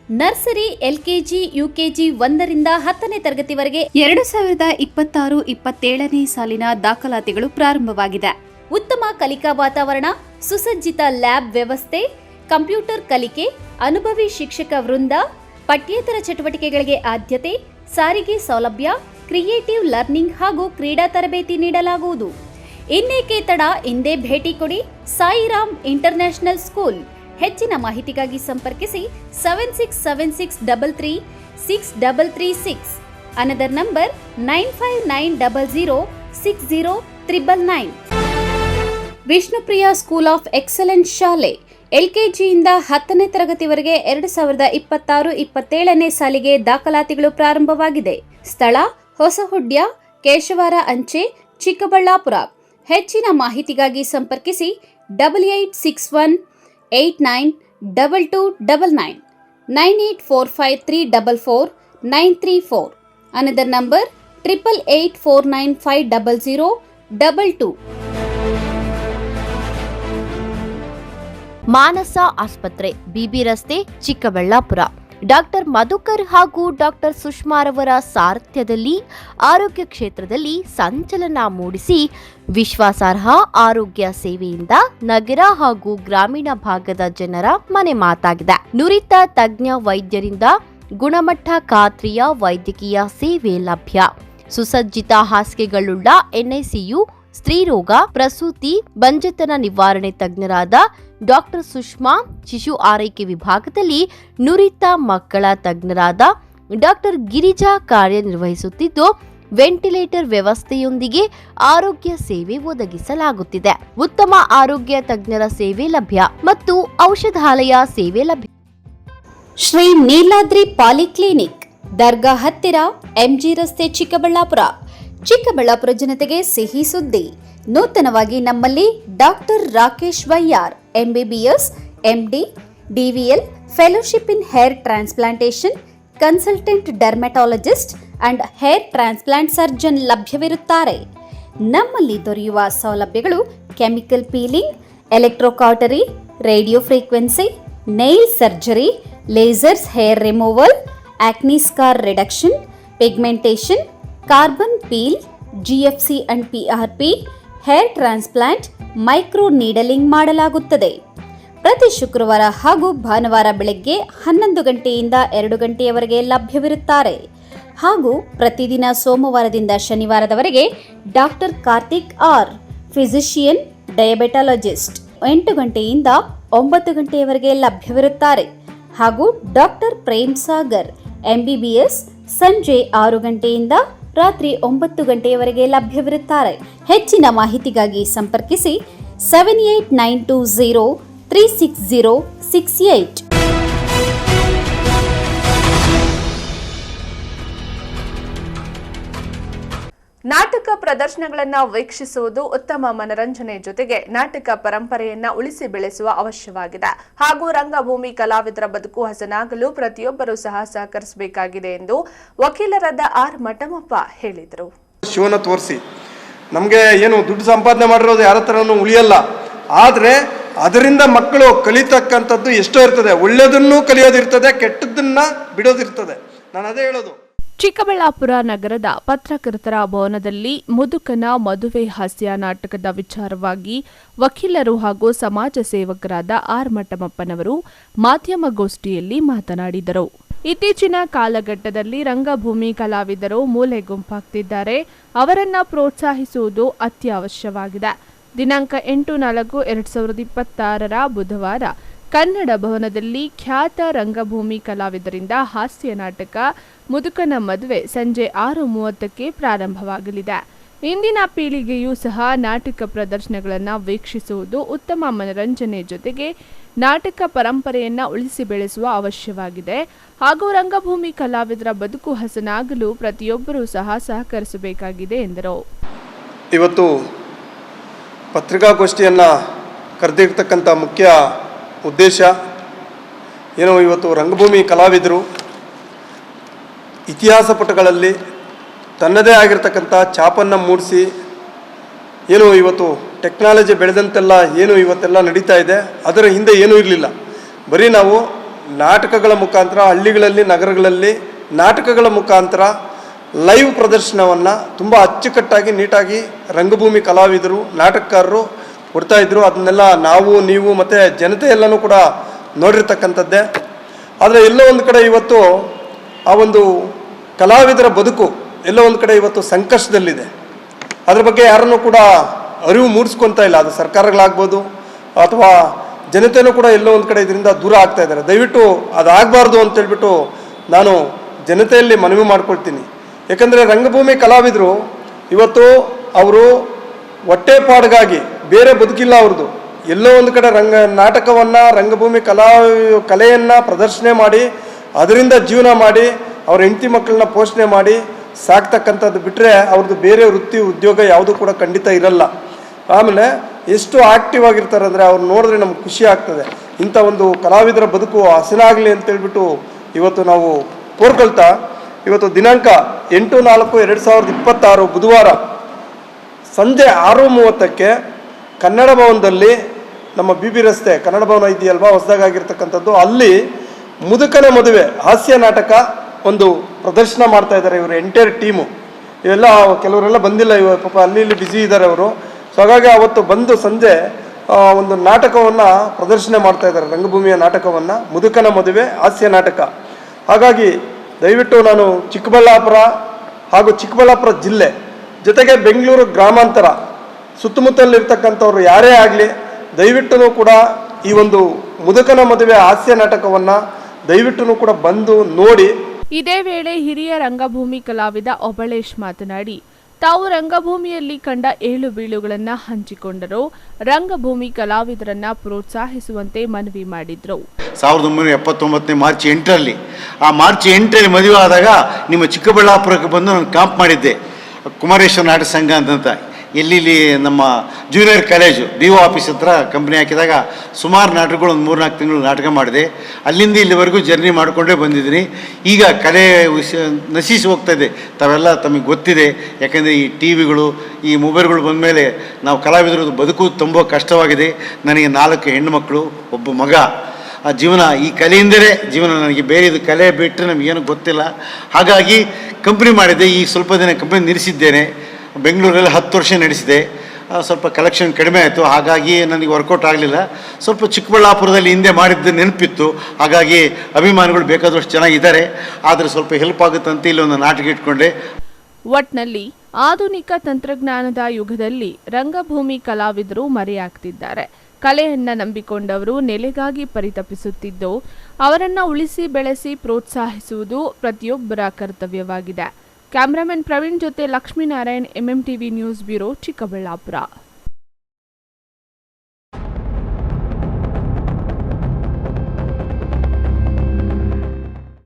Nursery, LKG, UKG 1ರಿಂದ 10ನೇ ತರಗತಿವರೆಗೆ 2026-27ನೇ ಸಾಲಿನ ದಾಖಲಾತಿಗಳು ಪ್ರಾರಂಭವಾಗಿದೆ. ಉತ್ತಮ ಕಲಿಕಾ ವಾತಾವರಣ, ಸುಸಜ್ಜಿತ ಲ್ಯಾಬ್ ವ್ಯವಸ್ಥೆ, ಕಂಪ್ಯೂಟರ್ ಕಲಿಕೆ, ಅನುಭವಿ ಶಿಕ್ಷಕ ವೃಂದ, ಪಠ್ಯೇತರ ಚಟುವಟಿಕೆಗಳಿಗೆ ಆದ್ಯತೆ, ಸಾರಿಗೆ ಸೌಲಭ್ಯ, ಕ್ರಿಯೇಟಿವ್ ಲರ್ನಿಂಗ್ ಹಾಗೂ ಕ್ರೀಡಾ ತರಬೇತಿ ನೀಡಲಾಗುವುದು. ಇನ್ನೇಕೆ ತಡ, ಹಿಂದೆ ಭೇಟಿ ಕೊಡಿ ಸಾಯಿರಾಮ್ ಇಂಟರ್ನ್ಯಾಷನಲ್ ಸ್ಕೂಲ್. ಹೆಚ್ಚಿನ ಮಾಹಿತಿಗಾಗಿ ಸಂಪರ್ಕಿಸಿ 7676336336. Another number 9590060999. Vishnupriya school of excellence ಶಾಲೆ. ಎಲ್ಕೆಜಿಯಿಂದ 10ನೇ ತರಗತಿವರೆಗೆ 2026-27ನೇ ಸಾಲಿಗೆ ದಾಖಲಾತಿಗಳು ಪ್ರಾರಂಭವಾಗಿದೆ. ಸ್ಥಳ ಹೊಸಹುಡ್ಯ, ಕೇಶವಾರ ಅಂಚೆ, ಚಿಕ್ಕಬಳ್ಳಾಪುರ. ಹೆಚ್ಚಿನ ಮಾಹಿತಿಗಾಗಿ ಸಂಪರ್ಕಿಸಿ 8861892299 9845344934. Another number 8884950022. ಮಾನಸ ಆಸ್ಪತ್ರೆ, ಬಿಬಿ ರಸ್ತೆ, ಚಿಕ್ಕಬಳ್ಳಾಪುರ. ಡಾಕ್ಟರ್ ಮಧುಕರ್ ಹಾಗೂ ಡಾಕ್ಟರ್ ಸುಷ್ಮಾರವರ ಸಾರಥ್ಯದಲ್ಲಿ ಆರೋಗ್ಯ ಕ್ಷೇತ್ರದಲ್ಲಿ ಸಂಚಲನ ಮೂಡಿಸಿ ವಿಶ್ವಾಸಾರ್ಹ ಆರೋಗ್ಯ ಸೇವೆಯಿಂದ ನಗರ ಹಾಗೂ ಗ್ರಾಮೀಣ ಭಾಗದ ಜನರ ಮನೆ ಮಾತಾಗಿದೆ. ನುರಿತ ತಜ್ಞ ವೈದ್ಯರಿಂದ ಗುಣಮಟ್ಟ ಖಾತ್ರಿಯ ವೈದ್ಯಕೀಯ ಸೇವೆ ಲಭ್ಯ. ಸುಸಜ್ಜಿತ ಹಾಸಿಗೆಗಳುಳ್ಳ ಎನ್ಐಸಿಯು, ಸ್ತ್ರೀರೋಗ, ಪ್ರಸೂತಿ, ಬಂಜೆತನ ನಿವಾರಣೆ ತಜ್ಞರಾದ ಡಾಕ್ಟರ್ ಸುಷ್ಮಾ, ಶಿಶು ಆರೈಕೆ ವಿಭಾಗದಲ್ಲಿ ನುರಿತ ಮಕ್ಕಳ ತಜ್ಞರಾದ ಡಾಕ್ಟರ್ ಗಿರಿಜಾ ಕಾರ್ಯನಿರ್ವಹಿಸುತ್ತಿದ್ದು, ವೆಂಟಿಲೇಟರ್ ವ್ಯವಸ್ಥೆಯೊಂದಿಗೆ ಆರೋಗ್ಯ ಸೇವೆ ಒದಗಿಸಲಾಗುತ್ತಿದೆ. ಉತ್ತಮ ಆರೋಗ್ಯ ತಜ್ಞರ ಸೇವೆ ಲಭ್ಯ ಮತ್ತು ಔಷಧಾಲಯ ಸೇವೆ ಲಭ್ಯ. ಶ್ರೀ ನೀಲಾದ್ರಿ ಪಾಲಿಕ್ಲಿನಿಕ್, ದರ್ಗಾ ಹತ್ತಿರ, ಎಂಜಿ ರಸ್ತೆ, ಚಿಕ್ಕಬಳ್ಳಾಪುರ. ಚಿಕ್ಕಬಳ್ಳಾಪುರ ಜನತೆಗೆ ಸಿಹಿ ಸುದ್ದಿ. ನೂತನವಾಗಿ ನಮ್ಮಲ್ಲಿ doctor Rakesh Y R, MBBS, MD, DVL, fellowship in hair transplantation, consultant dermatologist and hair transplant surgeon ಲಭ್ಯವಿರುತ್ತಾರೆ. ನಮ್ಮಲ್ಲಿ ದೊರೆಯುವ ಸೌಲಭ್ಯಗಳು chemical peeling, electrocautery, radio frequency, nail surgery, lasers hair removal, acne scar reduction, pigmentation, carbon peel, GFC and PRP, hair transplant, micro needling ಮಾಡಲಾಗುತ್ತದೆ. ಪ್ರತಿ ಶುಕ್ರವಾರ ಹಾಗೂ ಭಾನುವಾರ ಬೆಳಗ್ಗೆ 11 ಗಂಟೆಯಿಂದ 2 ಗಂಟೆಯವರೆಗೆ ಲಭ್ಯವಿರುತ್ತಾರೆ. ಹಾಗೂ ಪ್ರತಿದಿನ ಸೋಮವಾರದಿಂದ ಶನಿವಾರದವರೆಗೆ ಡಾಕ್ಟರ್ ಕಾರ್ತಿಕ್ ಆರ್, ಫಿಸಿಷಿಯನ್ ಡಯಾಬೆಟಾಲಜಿಸ್ಟ್ 8 ಗಂಟೆಯಿಂದ 9 ಗಂಟೆಯವರೆಗೆ ಲಭ್ಯವಿರುತ್ತಾರೆ. ಹಾಗೂ ಡಾಕ್ಟರ್ ಪ್ರೇಮ್ ಸಾಗರ್ MBBS ಸಂಜೆ 6 ಗಂಟೆಯಿಂದ ರಾತ್ರಿ 9 ಗಂಟೆಯವರೆಗೆ ಲಭ್ಯವಿರುತ್ತಾರೆ. ಹೆಚ್ಚಿನ ಮಾಹಿತಿಗಾಗಿ ಸಂಪರ್ಕಿಸಿ 7892036068. ನಾಟಕ ಪ್ರದರ್ಶನಗಳನ್ನು ವೀಕ್ಷಿಸುವುದು ಉತ್ತಮ ಮನರಂಜನೆ ಜೊತೆಗೆ ನಾಟಕ ಪರಂಪರೆಯನ್ನ ಉಳಿಸಿ ಬೆಳೆಸುವ ಅವಶ್ಯವಾಗಿದೆ. ಹಾಗೂ ರಂಗಭೂಮಿ ಕಲಾವಿದರ ಬದುಕು ಹಸನಾಗಲು ಪ್ರತಿಯೊಬ್ಬರೂ ಸಹ ಸಹಕರಿಸಬೇಕಾಗಿದೆ ಎಂದು ವಕೀಲರಾದ ಆರ್ ಮಠಮಪ್ಪ ಹೇಳಿದರು. ಶಿವನ ತೋರಿಸಿ ನಮಗೆ ಏನು ದುಡ್ಡು ಸಂಪಾದನೆ ಮಾಡಿರೋದು ಯಾರ ಹತ್ರನೂ ಉಳಿಯಲ್ಲ. ಆದರೆ ಅದರಿಂದ ಮಕ್ಕಳು ಕಲಿತಕ್ಕಂಥದ್ದು ಎಷ್ಟೋ ಇರ್ತದೆ. ಒಳ್ಳೆಯದನ್ನು ಕಲಿಯೋದಿರ್ತದೆ, ಕೆಟ್ಟದ್ದನ್ನ ಬಿಡೋದಿರ್ತದೆ. ನಾನು ಅದೇ ಹೇಳೋದು. ಚಿಕ್ಕಬಳ್ಳಾಪುರ ನಗರದ ಪತ್ರಕರ್ತರ ಭವನದಲ್ಲಿ ಮುದುಕನ ಮದುವೆ ಹಾಸ್ಯ ನಾಟಕದ ವಿಚಾರವಾಗಿ ವಕೀಲರು ಹಾಗೂ ಸಮಾಜ ಸೇವಕರಾದ ಆರ್ ಮಠಮಪ್ಪನವರು ಮಾಧ್ಯಮಗೋಷ್ಠಿಯಲ್ಲಿ ಮಾತನಾಡಿದರು. ಇತ್ತೀಚಿನ ಕಾಲಘಟ್ಟದಲ್ಲಿ ರಂಗಭೂಮಿ ಕಲಾವಿದರು ಮೂಲೆ ಗುಂಪಾಗ್ತಿದ್ದಾರೆ. ಅವರನ್ನ ಪ್ರೋತ್ಸಾಹಿಸುವುದು ಅತ್ಯವಶ್ಯವಾಗಿದೆ. ದಿನಾಂಕ 8/4/2026 ಬುಧವಾರ ಕನ್ನಡ ಭವನದಲ್ಲಿ ಖ್ಯಾತ ರಂಗಭೂಮಿ ಕಲಾವಿದರಿಂದ ಹಾಸ್ಯ ನಾಟಕ ಮುದುಕನ ಮದುವೆ ಸಂಜೆ 6:30ಕ್ಕೆ ಪ್ರಾರಂಭವಾಗಲಿದೆ. ಇಂದಿನ ಪೀಳಿಗೆಯೂ ಸಹ ನಾಟಕ ಪ್ರದರ್ಶನಗಳನ್ನು ವೀಕ್ಷಿಸುವುದು ಉತ್ತಮ ಮನರಂಜನೆ ಜೊತೆಗೆ ನಾಟಕ ಪರಂಪರೆಯನ್ನು ಉಳಿಸಿ ಬೆಳೆಸುವ ಅವಶ್ಯವಾಗಿದೆ. ಹಾಗೂ ರಂಗಭೂಮಿ ಕಲಾವಿದರ ಬದುಕು ಹಸನಾಗಲು ಪ್ರತಿಯೊಬ್ಬರೂ ಸಹ ಸಹಕರಿಸಬೇಕಾಗಿದೆ ಎಂದರು. ಇವತ್ತು ಪತ್ರಿಕಾಗೋಷ್ಠಿಯನ್ನು ಕರೆದಿರ್ತಕ್ಕಂಥ ಮುಖ್ಯ ಉದ್ದೇಶ ಏನು, ಇವತ್ತು ರಂಗಭೂಮಿ ಕಲಾವಿದರು ಇತಿಹಾಸ ಪುಟಗಳಲ್ಲಿ ತನ್ನದೇ ಆಗಿರ್ತಕ್ಕಂಥ ಛಾಪನ್ನು ಮೂಡಿಸಿ ಏನು ಇವತ್ತು ಟೆಕ್ನಾಲಜಿ ಬೆಳೆದಂತೆಲ್ಲ ಏನು ಇವತ್ತೆಲ್ಲ ನಡೀತಾ ಇದೆ, ಅದರ ಹಿಂದೆ ಏನೂ ಇರಲಿಲ್ಲ. ಬರೀ ನಾವು ನಾಟಕಗಳ ಮುಖಾಂತರ ಹಳ್ಳಿಗಳಲ್ಲಿ ನಗರಗಳಲ್ಲಿ ನಾಟಕಗಳ ಮುಖಾಂತರ ಲೈವ್ ಪ್ರದರ್ಶನವನ್ನು ತುಂಬ ಅಚ್ಚುಕಟ್ಟಾಗಿ ನೀಟಾಗಿ ರಂಗಭೂಮಿ ಕಲಾವಿದರು ನಾಟಕಕಾರರು ಕೊಡ್ತಾಯಿದ್ರು. ಅದನ್ನೆಲ್ಲ ನಾವು ನೀವು ಮತ್ತು ಜನತೆ ಎಲ್ಲನೂ ಕೂಡ ನೋಡಿರ್ತಕ್ಕಂಥದ್ದೇ. ಆದರೆ ಎಲ್ಲೋ ಒಂದು ಕಡೆ ಇವತ್ತು ಆ ಒಂದು ಕಲಾವಿದರ ಬದುಕು ಎಲ್ಲೋ ಒಂದು ಕಡೆ ಇವತ್ತು ಸಂಕಷ್ಟದಲ್ಲಿದೆ. ಅದ್ರ ಬಗ್ಗೆ ಯಾರನ್ನೂ ಕೂಡ ಅರಿವು ಮೂಡಿಸ್ಕೊತಾ ಇಲ್ಲ. ಅದು ಸರ್ಕಾರಗಳಾಗ್ಬೋದು ಅಥವಾ ಜನತೆಯೂ ಕೂಡ ಎಲ್ಲೋ ಒಂದು ಕಡೆ ಇದರಿಂದ ದೂರ ಆಗ್ತಾ ಇದ್ದಾರೆ. ದಯವಿಟ್ಟು ಅದಾಗಬಾರ್ದು ಅಂತೇಳ್ಬಿಟ್ಟು ನಾನು ಜನತೆಯಲ್ಲಿ ಮನವಿ ಮಾಡ್ಕೊಳ್ತೀನಿ. ಯಾಕಂದರೆ ರಂಗಭೂಮಿ ಕಲಾವಿದರು ಇವತ್ತು ಅವರು ಹೊಟ್ಟೆಪಾಡಿಗಾಗಿ ಬೇರೆ ಬದುಕಿಲ್ಲ ಅವ್ರದ್ದು. ಎಲ್ಲೋ ಒಂದು ಕಡೆ ನಾಟಕವನ್ನು ರಂಗಭೂಮಿ ಕಲೆಯನ್ನು ಪ್ರದರ್ಶನ ಮಾಡಿ ಅದರಿಂದ ಜೀವನ ಮಾಡಿ ಅವ್ರ ಹೆಂಡತಿ ಮಕ್ಕಳನ್ನ ಪೋಷಣೆ ಮಾಡಿ ಸಾಕ್ತಕ್ಕಂಥದ್ದು ಬಿಟ್ಟರೆ ಅವ್ರದ್ದು ಬೇರೆ ವೃತ್ತಿ ಉದ್ಯೋಗ ಯಾವುದೂ ಕೂಡ ಖಂಡಿತ ಇರಲ್ಲ. ಆಮೇಲೆ ಎಷ್ಟು ಆ್ಯಕ್ಟಿವ್ ಆಗಿರ್ತಾರೆ ಅಂದರೆ ಅವ್ರು ನೋಡಿದ್ರೆ ನಮ್ಗೆ ಖುಷಿ ಆಗ್ತದೆ. ಇಂಥ ಒಂದು ಕಲಾವಿದರ ಬದುಕು ಹಸನಾಗಲಿ ಅಂತೇಳ್ಬಿಟ್ಟು ಇವತ್ತು ನಾವು ಕೋರ್ಕೊಳ್ತಾ ಇವತ್ತು ದಿನಾಂಕ 8/4/2026 ಬುಧವಾರ ಸಂಜೆ 6:30ಕ್ಕೆ ಕನ್ನಡ ಭವನದಲ್ಲಿ ನಮ್ಮ BB ರಸ್ತೆ ಕನ್ನಡ ಭವನ ಇದೆಯಲ್ವಾ ಹೊಸದಾಗಿರ್ತಕ್ಕಂಥದ್ದು, ಅಲ್ಲಿ ಮುದುಕನ ಮದುವೆ ಹಾಸ್ಯ ನಾಟಕ ಒಂದು ಪ್ರದರ್ಶನ ಮಾಡ್ತಾ ಇದ್ದಾರೆ. ಇವರು ಎಂಟೈರ್ ಟೀಮು ಇವೆಲ್ಲ ಕೆಲವರೆಲ್ಲ ಬಂದಿಲ್ಲ, ಇವಾಗ ಪಾಪ ಅಲ್ಲಿ ಇಲ್ಲಿ ಬ್ಯುಸಿ ಇದ್ದಾರೆ ಅವರು. ಸೊ ಹಾಗಾಗಿ ಅವತ್ತು ಬಂದು ಸಂಜೆ ಒಂದು ನಾಟಕವನ್ನು ಪ್ರದರ್ಶನ ಮಾಡ್ತಾ ಇದ್ದಾರೆ, ರಂಗಭೂಮಿಯ ನಾಟಕವನ್ನು, ಮುದುಕನ ಮದುವೆ ಹಾಸ್ಯ ನಾಟಕ. ಹಾಗಾಗಿ ದಯವಿಟ್ಟು ನಾನು ಚಿಕ್ಕಬಳ್ಳಾಪುರ ಹಾಗೂ ಚಿಕ್ಕಬಳ್ಳಾಪುರ ಜಿಲ್ಲೆ ಜೊತೆಗೆ ಬೆಂಗಳೂರು ಗ್ರಾಮಾಂತರ ಸುತ್ತಮುತ್ತಲಿರ್ತಕ್ಕಂಥವ್ರು ಯಾರೇ ಆಗಲಿ ದಯವಿಟ್ಟು ಕೂಡ ಈ ಒಂದು ಮುದುಕನ ಮದುವೆ ಹಾಸ್ಯ ನಾಟಕವನ್ನು ದಯವಿಟ್ಟು ಕೂಡ ಬಂದು ನೋಡಿ. ಇದೇ ವೇಳೆ ಹಿರಿಯ ರಂಗಭೂಮಿ ಕಲಾವಿದ ಒಬಳೇಶ್ ಮಾತನಾಡಿ, ತಾವು ರಂಗಭೂಮಿಯಲ್ಲಿ ಕಂಡ ಏಳು ಬೀಳುಗಳನ್ನು ಹಂಚಿಕೊಂಡರು. ರಂಗಭೂಮಿ ಕಲಾವಿದರನ್ನ ಪ್ರೋತ್ಸಾಹಿಸುವಂತೆ ಮನವಿ ಮಾಡಿದ್ರು. 1979 ಮಾರ್ಚ್ 8ರಲ್ಲಿ ಆ ಮಾರ್ಚ್ 8ರಲ್ಲಿ ಮದುವೆ ಆದಾಗ ನಿಮ್ಮ ಚಿಕ್ಕಬಳ್ಳಾಪುರಕ್ಕೆ ಬಂದು ನಾನು ಕ್ಯಾಂಪ್ ಮಾಡಿದ್ದೆ. ಕುಮಾರೇಶ್ವರ ನಾಟಕ ಸಂಘ ಅಂತ ಎಲ್ಲಿ ನಮ್ಮ ಜೂನಿಯರ್ ಕಾಲೇಜು DO ಆಫೀಸ್ ಹತ್ರ ಕಂಪ್ನಿ ಹಾಕಿದಾಗ ಸುಮಾರು ನಾಟಕಗಳು ಒಂದು 3-4 ತಿಂಗಳು ನಾಟಕ ಮಾಡಿದೆ. ಅಲ್ಲಿಂದ ಇಲ್ಲಿವರೆಗೂ ಜರ್ನಿ ಮಾಡಿಕೊಂಡೇ ಬಂದಿದ್ದೀನಿ. ಈಗ ಕಲೆ ನಶಿಸಿ ಹೋಗ್ತಾಯಿದೆ, ತಾವೆಲ್ಲ ತಮಗೆ ಗೊತ್ತಿದೆ. ಯಾಕೆಂದರೆ ಈ TV ಗಳು ಈ ಮೊಬೈಲ್ಗಳು ಬಂದಮೇಲೆ ನಾವು ಕಲಾವಿದರು ಬದುಕು ತುಂಬ ಕಷ್ಟವಾಗಿದೆ. ನನಗೆ 4 ಹೆಣ್ಣು ಮಕ್ಕಳು, ಒಬ್ಬ ಮಗ. ಆ ಜೀವನ ಈ ಕಲೆಯಿಂದಲೇ ಜೀವನ, ನನಗೆ ಬೇರೆ ಇದು ಕಲೆ ಬಿಟ್ಟರೆ ನಮಗೇನು ಗೊತ್ತಿಲ್ಲ. ಹಾಗಾಗಿ ಕಂಪ್ನಿ ಮಾಡಿದ್ದೆ. ಈ ಸ್ವಲ್ಪ ದಿನ ಕಂಪ್ನಿ ನಿಲ್ಲಿಸಿದ್ದೇನೆ. ಬೆಂಗಳೂರಲ್ಲಿ 10 ವರ್ಷ ನಡೆಸಿದೆ. ಸ್ವಲ್ಪ ಕಲೆಕ್ಷನ್ ಕಡಿಮೆ ಆಯಿತು, ಹಾಗಾಗಿ ನನಗೆ ವರ್ಕೌಟ್ ಆಗಲಿಲ್ಲ. ಸ್ವಲ್ಪ ಚಿಕ್ಕಬಳ್ಳಾಪುರದಲ್ಲಿ ಹಿಂದೆ ಮಾಡಿದ್ದ ನೆನಪಿತ್ತು, ಹಾಗಾಗಿ ಅಭಿಮಾನಿಗಳು ಬೇಕಾದಷ್ಟು ಚೆನ್ನಾಗಿದ್ದಾರೆ. ಆದರೆ ಸ್ವಲ್ಪ ಹೆಲ್ಪ್ ಆಗುತ್ತಂತ ಇಲ್ಲಿ ಒಂದು ನಾಟಕ ಇಟ್ಕೊಂಡೆ. ಒಟ್ನಲ್ಲಿ ಆಧುನಿಕ ತಂತ್ರಜ್ಞಾನದ ಯುಗದಲ್ಲಿ ರಂಗಭೂಮಿ ಕಲಾವಿದರು ಮರೆಯಾಗ್ತಿದ್ದಾರೆ. ಕಲೆಯನ್ನ ನಂಬಿಕೊಂಡವರು ನೆಲೆಗಾಗಿ ಪರಿತಪಿಸುತ್ತಿದ್ದು, ಅವರನ್ನ ಉಳಿಸಿ ಬೆಳೆಸಿ ಪ್ರೋತ್ಸಾಹಿಸುವುದು ಪ್ರತಿಯೊಬ್ಬರ ಕರ್ತವ್ಯವಾಗಿದೆ. ಕ್ಯಾಮರಾಮನ್ ಪ್ರವೀಣ್ ಜೊತೆ Lakshminarayan, MMTV news bureau, Chikkaballapur.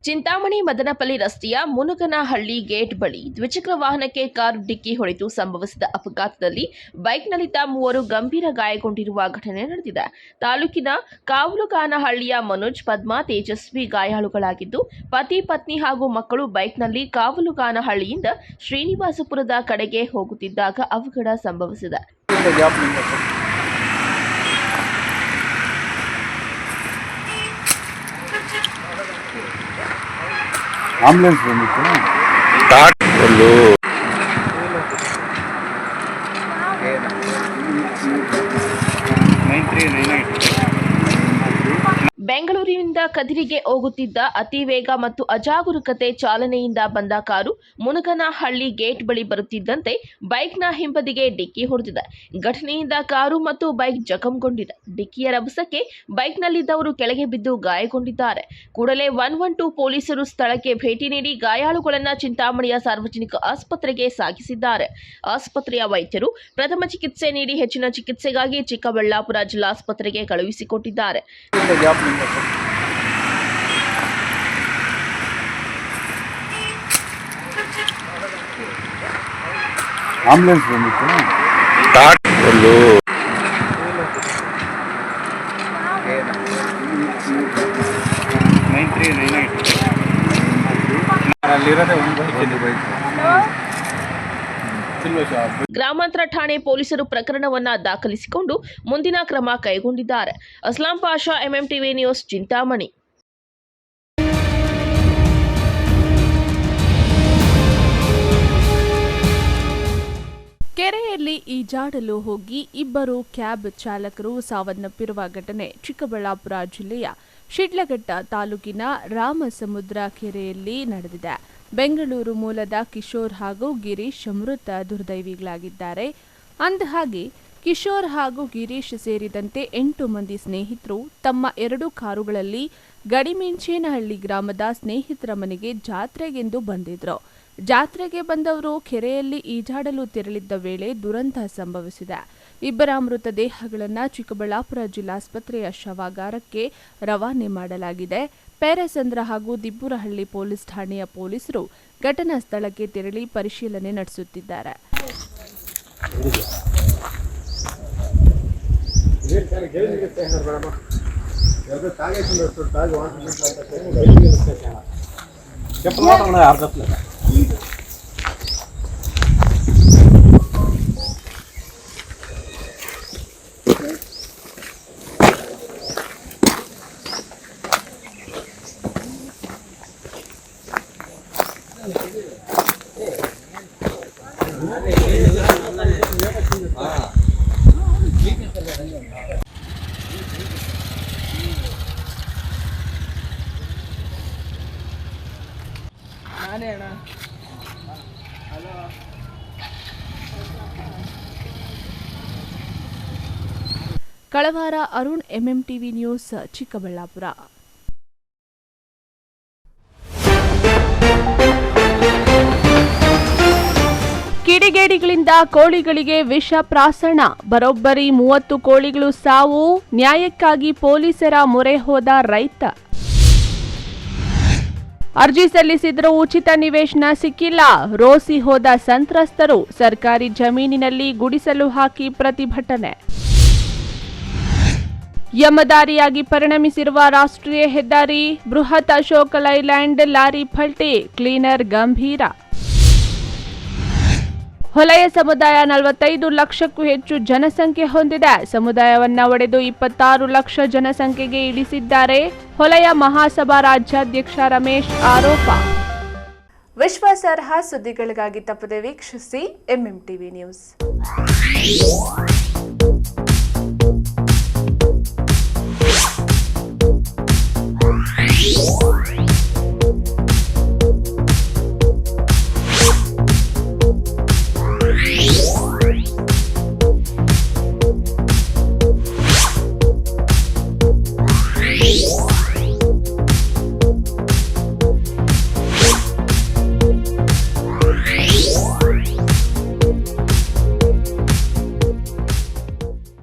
Chintamani Madanapalle ರಸ್ತೆಯ ಮುನುಗನಹಳ್ಳಿ ಗೇಟ್ ಬಳಿ ದ್ವಿಚಕ್ರ ವಾಹನಕ್ಕೆ ಕಾರ್ ಡಿಕ್ಕಿ ಹೊಡೆದು ಸಂಭವಿಸಿದ ಅಪಘಾತದಲ್ಲಿ ಬೈಕ್ನಲ್ಲಿದ್ದ 3 ಗಂಭೀರ ಗಾಯಗೊಂಡಿರುವ ಘಟನೆ ನಡೆದಿದೆ. ತಾಲೂಕಿನ ಕಾವಲುಗಾನಹಳ್ಳಿಯ ಮನೋಜ್, ಪದ್ಮಾ, ತೇಜಸ್ವಿ ಗಾಯಾಳುಗಳಾಗಿದ್ದು, ಪತಿ, ಪತ್ನಿ ಹಾಗೂ ಮಕ್ಕಳು ಬೈಕ್ನಲ್ಲಿ ಕಾವಲುಗಾನಹಳ್ಳಿಯಿಂದ ಶ್ರೀನಿವಾಸಪುರದ ಕಡೆಗೆ ಹೋಗುತ್ತಿದ್ದಾಗ ಅವಘಡ ಸಂಭವಿಸಿದೆ. ಆಂಬುಲೆನ್ಸ್ ಬಂದಿತ್ತು. ಬೆಂಗಳೂರಿನಿಂದ ಕದಿರಿಗೆ ಹೋಗುತ್ತಿದ್ದ ಅತಿ ವೇಗ ಮತ್ತು ಅಜಾಗರೂಕತೆ ಚಾಲನೆಯಿಂದ ಬಂದ ಕಾರು ಮುನುಗನಹಳ್ಳಿ ಗೇಟ್ ಬಳಿ ಬರುತ್ತಿದ್ದಂತೆ ಬೈಕ್ನ ಹಿಂಬದಿಗೆ ಡಿಕ್ಕಿ ಹೊಡೆದಿದೆ. ಘಟನೆಯಿಂದ ಕಾರು ಮತ್ತು ಬೈಕ್ ಜಖಂಗೊಂಡಿದೆ. ಡಿಕ್ಕಿಯ ರಭಸಕ್ಕೆ ಬೈಕ್ನಲ್ಲಿದ್ದವರು ಕೆಳಗೆ ಬಿದ್ದು ಗಾಯಗೊಂಡಿದ್ದಾರೆ. ಕೂಡಲೇ 112 ಪೊಲೀಸರು ಸ್ಥಳಕ್ಕೆ ಭೇಟಿ ನೀಡಿ ಗಾಯಾಳುಗಳನ್ನು ಚಿಂತಾಮಣಿಯ ಸಾರ್ವಜನಿಕ ಆಸ್ಪತ್ರೆಗೆ ಸಾಗಿಸಿದ್ದಾರೆ. ಆಸ್ಪತ್ರೆಯ ವೈದ್ಯರು ಪ್ರಥಮ ಚಿಕಿತ್ಸೆ ನೀಡಿ ಹೆಚ್ಚಿನ ಚಿಕಿತ್ಸೆಗಾಗಿ ಚಿಕ್ಕಬಳ್ಳಾಪುರ ಜಿಲ್ಲಾಸ್ಪತ್ರೆಗೆ ಕಳುಹಿಸಿಕೊಟ್ಟಿದ್ದಾರೆ. ಆಂಬುಲೆನ್ಸ್ ಬಂದಿತ್ತು. ಗ್ರಾಮಾಂತರ ಠಾಣೆ ಪೊಲೀಸರು ಪ್ರಕರಣವನ್ನ ದಾಖಲಿಸಿಕೊಂಡು ಮುಂದಿನ ಕ್ರಮ ಕೈಗೊಂಡಿದ್ದಾರೆ. Aslam Pasha, MMTV news, Chintamani. ಕೆರೆಯಲ್ಲಿ ಈಜಾಡಲು ಹೋಗಿ 2 ಕ್ಯಾಬ್ ಚಾಲಕರು ಸಾವನ್ನಪ್ಪಿರುವ ಘಟನೆ ಚಿಕ್ಕಬಳ್ಳಾಪುರ ಜಿಲ್ಲೆಯ ಶಿಡ್ಲಘಟ್ಟ ತಾಲೂಕಿನ ರಾಮಸಮುದ್ರ ಕೆರೆಯಲ್ಲಿ ನಡೆದಿದೆ. ಬೆಂಗಳೂರು ಮೂಲದ ಕಿಶೋರ್ ಹಾಗೂ ಗಿರೀಶ್ ಮೃತ ದುರ್ದೈವಿಗಳಾಗಿದ್ದಾರೆ. ಅಂದಹಾಗೆ ಕಿಶೋರ್ ಹಾಗೂ ಗಿರೀಶ್ ಸೇರಿದಂತೆ 8 ಮಂದಿ ಸ್ನೇಹಿತರು ತಮ್ಮ 2 ಕಾರುಗಳಲ್ಲಿ ಗಡಿಮಿಂಚೇನಹಳ್ಳಿ ಗ್ರಾಮದ ಸ್ನೇಹಿತರ ಮನೆಗೆ ಜಾತ್ರೆಗೆಂದು ಬಂದಿದ್ರು. ಜಾತ್ರೆಗೆ ಬಂದವರು ಕೆರೆಯಲ್ಲಿ ಈಜಾಡಲು ತೆರಳಿದ್ದ ವೇಳೆ ದುರಂತ ಸಂಭವಿಸಿದೆ. 2 ಮೃತದೇಹಗಳನ್ನು ಚಿಕ್ಕಬಳ್ಳಾಪುರ ಜಿಲ್ಲಾಸ್ಪತ್ರೆಯ ಶವಾಗಾರಕ್ಕೆ ರವಾನೆ ಮಾಡಲಾಗಿದೆ. ಪೇರಸಂದ್ರ ಹಾಗೂ ದಿಬ್ಬುರಹಳ್ಳಿ ಪೊಲೀಸ್ ಠಾಣೆಯ ಪೊಲೀಸರು ಘಟನಾ ಸ್ಥಳಕ್ಕೆ ತೆರಳಿ ಪರಿಶೀಲನೆ ನಡೆಸುತ್ತಿದ್ದಾರೆ. ಕಳವಾರ ಅರುಣ್, MMTV ನ್ಯೂಸ್, ಚಿಕ್ಕಬಳ್ಳಾಪುರ. ಕಿಡಿಗೇಡಿಗಳಿಂದ ಕೋಳಿಗಳಿಗೆ ವಿಷ ಪ್ರಾಸಣ, ಬರೋಬ್ಬರಿ 30 ಕೋಳಿಗಳು ಸಾವು, ನ್ಯಾಯಕ್ಕಾಗಿ ಪೊಲೀಸರ ಮೊರೆ ಹೋದ ರೈತ. ಅರ್ಜಿ ಸಲ್ಲಿಸಿದರೂ ಉಚಿತ ನಿವೇಶನ ಸಿಕ್ಕಿಲ್ಲ, ರೋಸಿ ಹೋದ ಸಂತ್ರಸ್ತರು, ಸರ್ಕಾರಿ ಜಮೀನಿನಲ್ಲಿ ಗುಡಿಸಲು ಹಾಕಿ ಪ್ರತಿಭಟನೆ. ಯಮದಾರಿಯಾಗಿ ಪರಿಣಮಿಸಿರುವ ರಾಷ್ಟ್ರೀಯ ಹೆದ್ದಾರಿ, ಬೃಹತ್ ಅಶೋಕ ಲೈಲ್ಯಾಂಡ್ ಲಾರಿ ಪಲ್ಟಿ, ಕ್ಲೀನರ್ ಗಂಭೀರ. ಹೊಲೆಯ ಸಮುದಾಯ 45 ಲಕ್ಷಕ್ಕೂ ಹೆಚ್ಚು ಜನಸಂಖ್ಯೆ ಹೊಂದಿದೆ. ಸಮುದಾಯವನ್ನ ಒಡೆದು 26 ಲಕ್ಷ ಜನಸಂಖ್ಯೆಗೆ ಇಳಿಸಿದ್ದಾರೆ. ಹೊಲೆಯ ಮಹಾಸಭಾ ರಾಜ್ಯಾಧ್ಯಕ್ಷ ರಮೇಶ್ ಆರೋಪ. ವಿಶ್ವಾಸಾರ್ಹ ಸುದ್ದಿಗಳಿಗಾಗಿ ತಪ್ಪದೆ ವೀಕ್ಷಿಸಿ MMTV ನ್ಯೂಸ್.